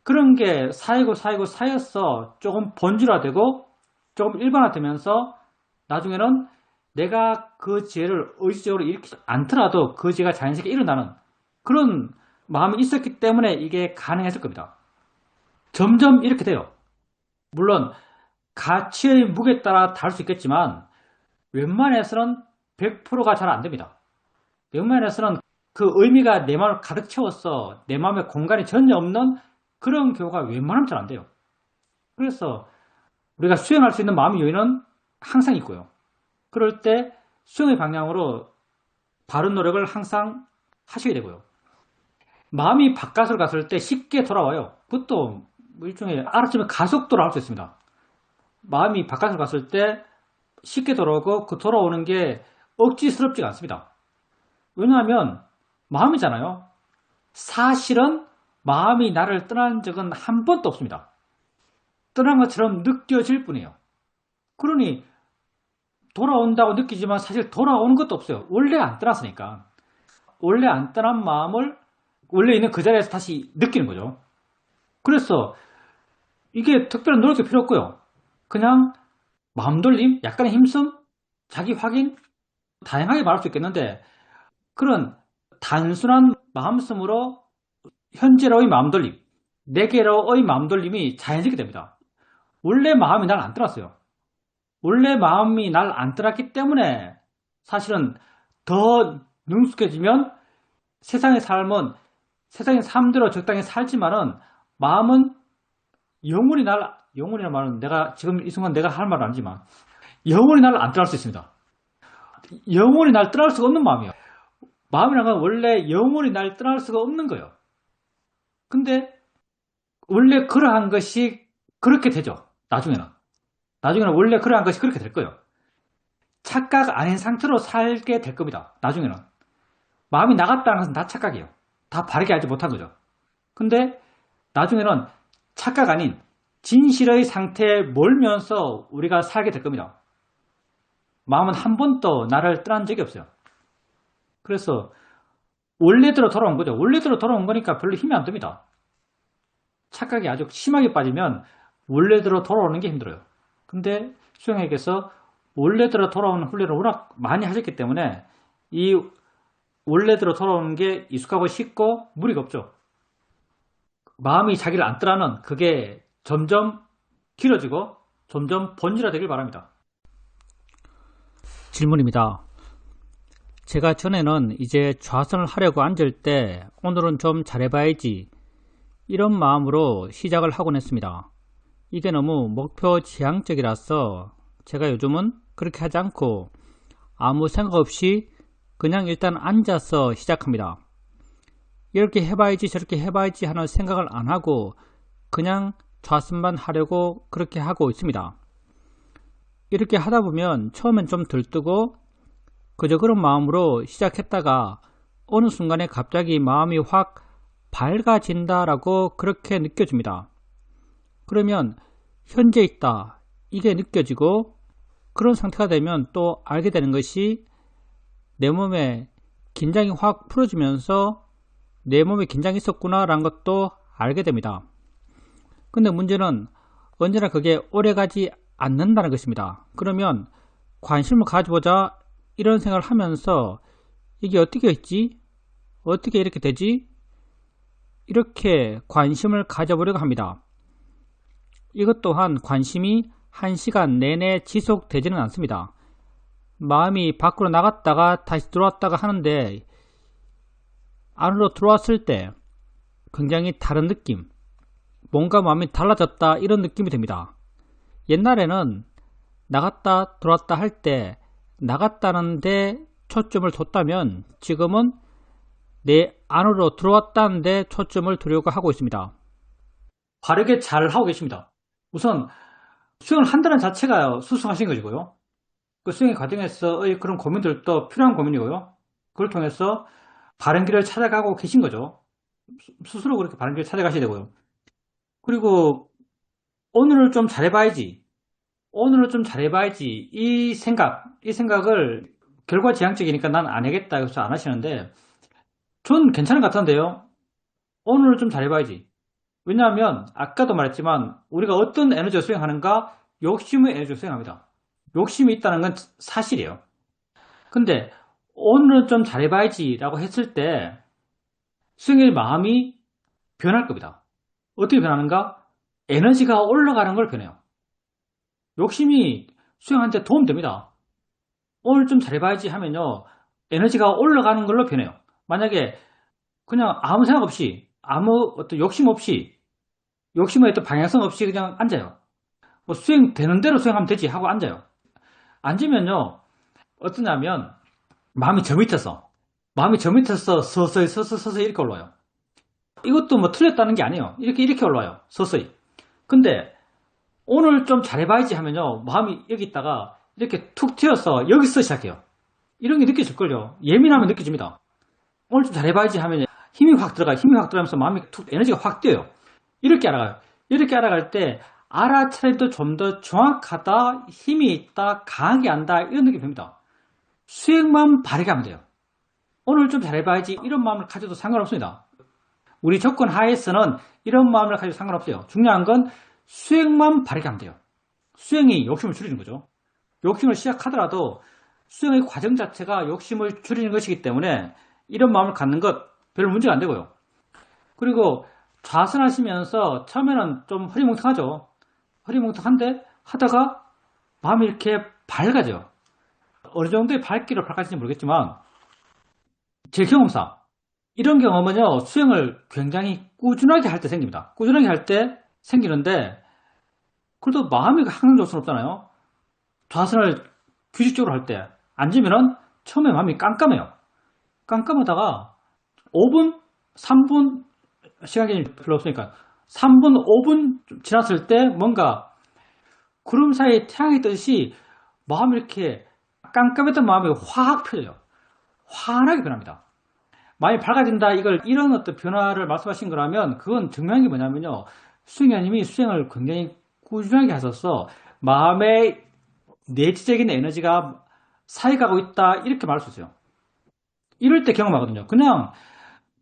그런 게 쌓여서 조금 본질화되고 조금 일반화되면서 나중에는 내가 그 지혜를 의지적으로 일으키지 않더라도 그 지혜가 자연스럽게 일어나는 그런 마음이 있었기 때문에 이게 가능했을 겁니다. 점점 이렇게 돼요. 물론 가치의 무게에 따라 다를 수 있겠지만 웬만해서는 100%가 잘 안 됩니다. 웬만해서는 그 의미가 내 마음을 가득 채웠어. 내 마음에 공간이 전혀 없는 그런 경우가 웬만하면 잘 안 돼요. 그래서 우리가 수행할 수 있는 마음의 요인은 항상 있고요. 그럴 때 수행의 방향으로 바른 노력을 항상 하셔야 되고요. 마음이 바깥으로 갔을 때 쉽게 돌아와요. 그것도 일종의 알아차면 가속도로 할 수 있습니다. 마음이 바깥으로 갔을 때 쉽게 돌아오고 그 돌아오는 게 억지스럽지가 않습니다. 왜냐하면 마음이잖아요. 사실은 마음이 나를 떠난 적은 한 번도 없습니다. 떠난 것처럼 느껴질 뿐이에요. 그러니 돌아온다고 느끼지만 사실 돌아오는 것도 없어요. 원래 안 떠났으니까. 원래 안 떠난 마음을 원래 있는 그 자리에서 다시 느끼는 거죠. 그래서 이게 특별한 노력도 필요 없고요. 그냥 마음 돌림, 약간의 힘씀, 자기 확인, 다양하게 말할 수 있겠는데 그런 단순한 마음씀으로 현재로의 마음 돌림, 내게로의 마음 돌림이 자연스럽게 됩니다. 원래 마음이 날 안 떠났어요. 원래 마음이 날 안 떠났기 때문에 사실은 더 능숙해지면 세상의 삶은 세상의 삶대로 적당히 살지만은 마음은 영원이라는 말은 내가 지금 이 순간 내가 할 말은 아니지만 영원히 날 안 떠날 수 있습니다. 영원히 날 떠날 수가 없는 마음이에요. 마음이라는 건 원래 영원히 날 떠날 수가 없는 거예요. 근데 원래 그러한 것이 그렇게 되죠. 나중에는 원래 그러한 것이 그렇게 될 거예요. 착각 아닌 상태로 살게 될 겁니다. 나중에는 마음이 나갔다는 것은 다 착각이에요. 다 바르게 알지 못한 거죠. 근데 나중에는 착각 아닌 진실의 상태에 몰면서 우리가 살게 될 겁니다. 마음은 한 번도 나를 떠난 적이 없어요. 그래서 원래대로 돌아온 거죠. 원래대로 돌아온 거니까 별로 힘이 안 듭니다. 착각이 아주 심하게 빠지면 원래대로 돌아오는 게 힘들어요. 근데 수영에게서 원래대로 돌아오는 훈련을 워낙 많이 하셨기 때문에 이 원래대로 돌아오는 게 익숙하고 쉽고 무리가 없죠. 마음이 자기를 안 떠나는 그게 점점 길어지고 점점 번질화되길 바랍니다. 질문입니다. 제가 전에는 이제 좌선을 하려고 앉을 때 오늘은 좀 잘해봐야지 이런 마음으로 시작을 하곤 했습니다. 이게 너무 목표 지향적이라서 제가 요즘은 그렇게 하지 않고 아무 생각 없이 그냥 일단 앉아서 시작합니다. 이렇게 해봐야지 저렇게 해봐야지 하는 생각을 안 하고 그냥 좌선만 하려고 그렇게 하고 있습니다. 이렇게 하다 보면 처음엔 좀 들뜨고 그저 그런 마음으로 시작했다가 어느 순간에 갑자기 마음이 확 밝아진다라고 그렇게 느껴집니다. 그러면 현재 있다 이게 느껴지고 그런 상태가 되면 또 알게 되는 것이 내 몸에 긴장이 확 풀어지면서 내 몸에 긴장이 있었구나 라는 것도 알게 됩니다. 근데 문제는 언제나 그게 오래가지 않는다는 것입니다. 그러면 관심을 가져보자 이런 생각을 하면서 이게 어떻게 했지? 어떻게 이렇게 되지? 이렇게 관심을 가져보려고 합니다. 이것 또한 관심이 1시간 내내 지속되지는 않습니다. 마음이 밖으로 나갔다가 다시 들어왔다가 하는데 안으로 들어왔을 때 굉장히 다른 느낌, 뭔가 마음이 달라졌다 이런 느낌이 듭니다. 옛날에는 나갔다 들어왔다 할 때 나갔다는 데 초점을 뒀다면 지금은 내 안으로 들어왔다는 데 초점을 두려고 하고 있습니다. 바르게 잘 하고 계십니다. 우선 수영을 한다는 자체가 수승하신 것이고요. 그 수영의 과정에서의 그런 고민들도 필요한 고민이고요. 그걸 통해서 바른 길을 찾아가고 계신 거죠. 스스로 그렇게 바른 길을 찾아가셔야 되고요. 그리고 오늘을 좀 잘해봐야지. 오늘은 좀 잘해봐야지. 이 생각을 결과지향적이니까 난 안 하겠다 해서 안 하시는데 전 괜찮은 것 같은데요. 오늘은 좀 잘해봐야지. 왜냐하면 아까도 말했지만 우리가 어떤 에너지를 수행하는가 욕심의 에너지를 수행합니다. 욕심이 있다는 건 사실이에요. 근데 오늘은 좀 잘해봐야지 라고 했을 때 수행의 마음이 변할 겁니다. 어떻게 변하는가? 에너지가 올라가는 걸 변해요. 욕심이 수행하는데 도움됩니다. 오늘 좀 잘해봐야지 하면요 에너지가 올라가는 걸로 변해요. 만약에 그냥 아무 생각 없이 아무 어떤 욕심 없이 욕심의 어떤 방향성 없이 그냥 앉아요. 뭐 수행되는 대로 수행하면 되지 하고 앉아요. 앉으면요 어떠냐면 마음이 저 밑에서 서서히 이렇게 올라와요. 이것도 뭐 틀렸다는 게 아니에요. 이렇게 올라와요. 서서히. 근데 오늘 좀 잘해봐야지 하면요 마음이 여기 있다가 이렇게 툭 튀어서 여기서 시작해요. 이런 게 느껴질걸요. 예민하면 느껴집니다. 오늘 좀 잘해봐야지 하면 힘이 확 들어가면서 마음이 에너지가 확 뛰어요. 이렇게 알아가요. 이렇게 알아갈 때 알아차리도 좀 더 정확하다, 힘이 있다, 강하게 한다 이런 느낌이 듭니다. 수행만 바르게 하면 돼요. 오늘 좀 잘해봐야지 이런 마음을 가져도 상관없습니다. 우리 조건 하에서는 이런 마음을 가져도 상관없어요. 중요한 건 수행만 바르게 하면 돼요. 수행이 욕심을 줄이는 거죠. 욕심을 시작하더라도 수행의 과정 자체가 욕심을 줄이는 것이기 때문에 이런 마음을 갖는 것 별 문제가 안 되고요. 그리고 좌선하시면서 처음에는 좀 흐리멍텅하죠. 흐리멍텅한데 하다가 마음이 이렇게 밝아져요. 어느 정도의 밝기로 밝아질지 모르겠지만 제 경험상 이런 경험은요 수행을 굉장히 꾸준하게 할 때 생깁니다. 꾸준하게 할 때 생기는데 그래도 마음이 항상 좋을 수는 없잖아요. 좌선을 규칙적으로 할 때 앉으면은 처음에 마음이 깜깜해요. 깜깜하다가 5분, 3분 시간이 별로 없으니까 3분, 5분 지났을 때 뭔가 구름 사이에 태양이 뜨듯이 마음이 이렇게 깜깜했던 마음이 확 펴져요. 환하게 변합니다. 마음이 밝아진다, 이런 어떤 변화를 말씀하신 거라면, 그건 증명한 게 뭐냐면요. 수행자님이 수행을 굉장히 꾸준하게 하셔서, 마음의 내지적인 에너지가 사익하고 있다, 이렇게 말할 수 있어요. 이럴 때 경험하거든요. 그냥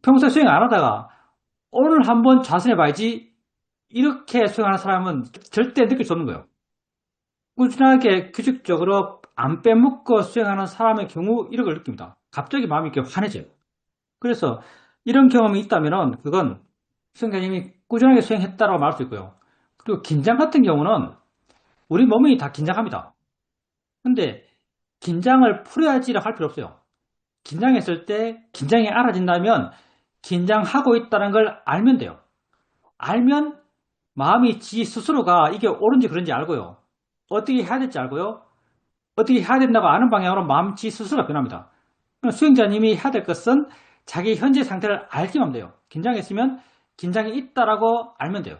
평소에 수행 안 하다가, 오늘 한번 좌선해봐야지, 이렇게 수행하는 사람은 절대 느낄 수 없는 거예요. 꾸준하게 규칙적으로 안 빼먹고 수행하는 사람의 경우 이런 걸 느낍니다. 갑자기 마음이 이렇게 환해져요. 그래서 이런 경험이 있다면 그건 수행자님이 꾸준하게 수행했다고 말할 수 있고요. 그리고 긴장 같은 경우는 우리 몸이 다 긴장합니다. 근데 긴장을 풀어야지라 할 필요 없어요. 긴장했을 때 긴장이 알아진다면 긴장하고 있다는 걸 알면 돼요. 알면 마음이 지 스스로가 이게 옳은지 그런지 알고요. 어떻게 해야 될지 알고요. 어떻게 해야 된다고 아는 방향으로 마음 지 스스로가 변합니다. 수행자님이 해야 될 것은 자기 현재 상태를 알기만 하면 돼요. 긴장했으면 긴장이 있다라고 알면 돼요.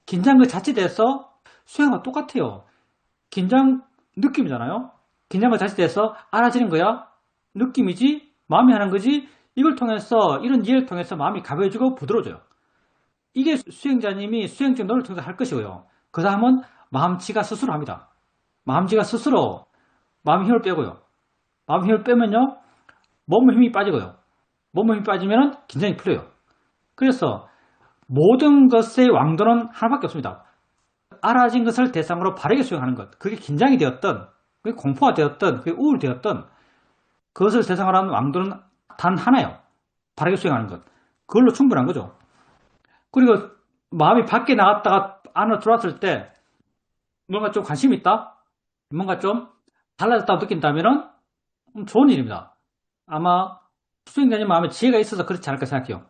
긴장 그 자체에 대해서 수행과 똑같아요. 긴장 느낌이잖아요. 긴장 그 자체에 대해서 알아지는 거야. 느낌이지 마음이 하는 거지. 이걸 통해서 이런 이해를 통해서 마음이 가벼워지고 부드러워져요. 이게 수행자님이 수행적 노력을 통해서 할 것이고요. 그 다음은 마음치가 스스로 합니다. 마음치가 스스로 마음 힘을 빼고요. 마음 힘을 빼면요. 몸 힘이 빠지고요. 몸 힘이 빠지면 긴장이 풀려요. 그래서 모든 것의 왕도는 하나밖에 없습니다. 알아진 것을 대상으로 바르게 수행하는 것. 그게 긴장이 되었던, 그게 공포가 되었던, 그게 우울이 되었던 그것을 대상으로 하는 왕도는 단 하나예요. 바르게 수행하는 것. 그걸로 충분한 거죠. 그리고 마음이 밖에 나갔다가 안으로 들어왔을 때 뭔가 좀 관심이 있다? 뭔가 좀 달라졌다고 느낀다면 좋은 일입니다. 아마 수행자님 마음에 지혜가 있어서 그렇지 않을까 생각해요.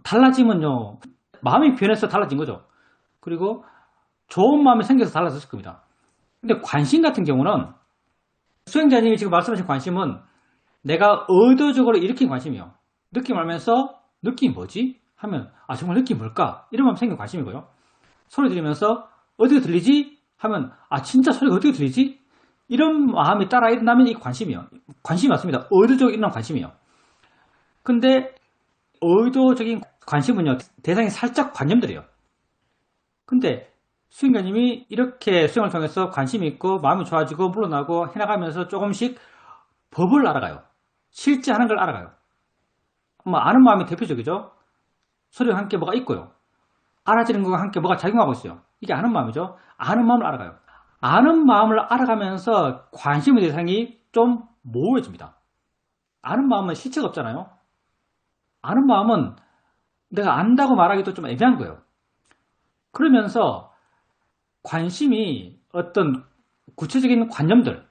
달라지면요. 마음이 변해서 달라진 거죠. 그리고 좋은 마음이 생겨서 달라졌을 겁니다. 근데 관심 같은 경우는 수행자님이 지금 말씀하신 관심은 내가 의도적으로 일으킨 관심이에요. 느낌 알면서 느낌이 뭐지? 하면 정말 느낌이 뭘까? 이러면 생긴 관심이고요. 소리 들으면서 어디가 들리지? 하면 진짜 소리가 어디가 들리지? 이런 마음이 따라 일어나면 이 관심이에요. 관심이 맞습니다. 의도적으로 일어난 관심이에요. 근데 의도적인 관심은요. 대상이 살짝 관념들이에요. 근데 수행자님이 이렇게 수행을 통해서 관심이 있고 마음이 좋아지고 물러나고 해나가면서 조금씩 법을 알아가요. 실제 하는 걸 알아가요. 아는 마음이 대표적이죠. 소리와 함께 뭐가 있고요. 알아지는 것과 함께 뭐가 작용하고 있어요. 이게 아는 마음이죠. 아는 마음을 알아가요. 아는 마음을 알아가면서 관심의 대상이 좀 모호해집니다. 아는 마음은 실체가 없잖아요. 아는 마음은 내가 안다고 말하기도 좀 애매한 거예요. 그러면서 관심이 어떤 구체적인 관념들,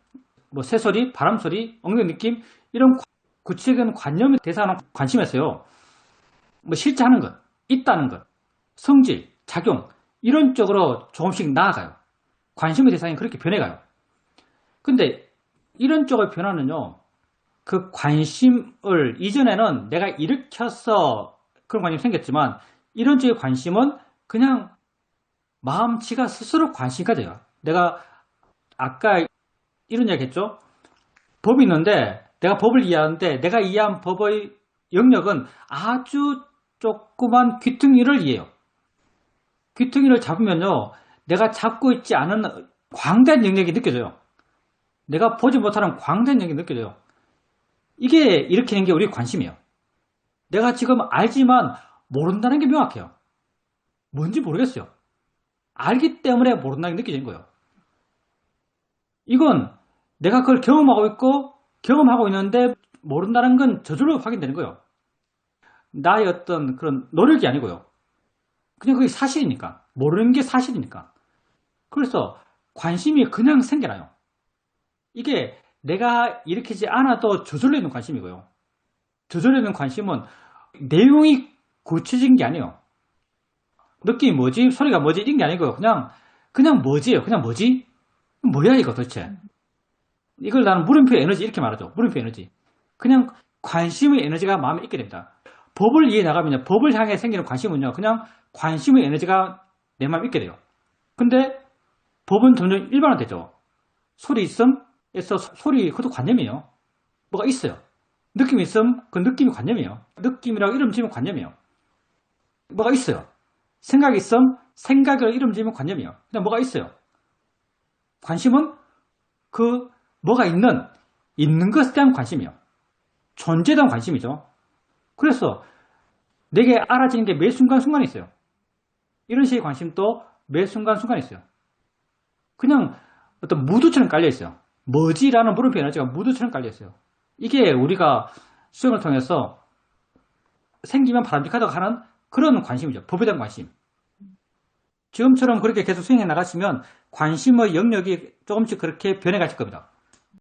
새소리, 바람소리, 엉덩이 느낌, 이런 구체적인 관념에 대상하는 관심에서요. 실제 하는 것, 있다는 것, 성질, 작용, 이런 쪽으로 조금씩 나아가요. 관심의 대상이 그렇게 변해가요. 근데 이런 쪽의 변화는요, 그 관심을 이전에는 내가 일으켜서 그런 관심이 생겼지만, 이런 쪽의 관심은 그냥 마음치가 스스로 관심이 가져요. 내가 아까 이런 이야기 했죠? 법이 있는데, 내가 법을 이해하는데, 내가 이해한 법의 영역은 아주 조그만 귀퉁이를 이해해요. 귀퉁이를 잡으면요, 내가 잡고 있지 않은 광대한 영역이 느껴져요. 내가 보지 못하는 광대한 영역이 느껴져요. 이게 일으키는 게 우리 관심이에요. 내가 지금 알지만 모른다는 게 명확해요. 뭔지 모르겠어요. 알기 때문에 모른다는 게 느껴지는 거예요. 이건 내가 그걸 경험하고 있고 경험하고 있는데 모른다는 건 저절로 확인되는 거예요. 나의 어떤 그런 노력이 아니고요. 그냥 그게 사실이니까. 모르는 게 사실이니까. 그래서 관심이 그냥 생겨나요. 이게 내가 일으키지 않아도 저절로 있는 관심이고요. 저절로 있는 관심은 내용이 구체적인 게 아니에요. 느낌이 뭐지? 소리가 뭐지? 이런 게 아니고요. 그냥 뭐지예요. 그냥 뭐지? 뭐야 이거 도대체? 이걸 나는 물음표 에너지 이렇게 말하죠. 물음표 에너지. 그냥 관심의 에너지가 마음에 있게 됩니다. 법을 이해해 나가면 법을 향해 생기는 관심은요. 그냥 관심의 에너지가 내 마음에 있게 돼요. 근데 법은 점점 일반화되죠. 소리 있음에서 소리 그것도 관념이에요. 뭐가 있어요. 느낌이 있으면 그 느낌이 관념이에요. 느낌이라고 이름 지으면 관념이에요. 뭐가 있어요. 생각이 있으면 생각이라고 이름 지으면 관념이에요. 그냥 뭐가 있어요. 관심은 그 뭐가 있는 것에 대한 관심이에요. 존재에 대한 관심이죠. 그래서 내게 알아지는 게 매 순간순간에 있어요. 이런 식의 관심도 매 순간순간에 있어요. 그냥 어떤 무드처럼 깔려있어요. 뭐지라는 물음표 에너지가 무드처럼 깔려있어요. 이게 우리가 수행을 통해서 생기면 바람직하다고 하는 그런 관심이죠. 법에 대한 관심. 지금처럼 그렇게 계속 수행해 나가시면 관심의 영역이 조금씩 그렇게 변해가실 겁니다.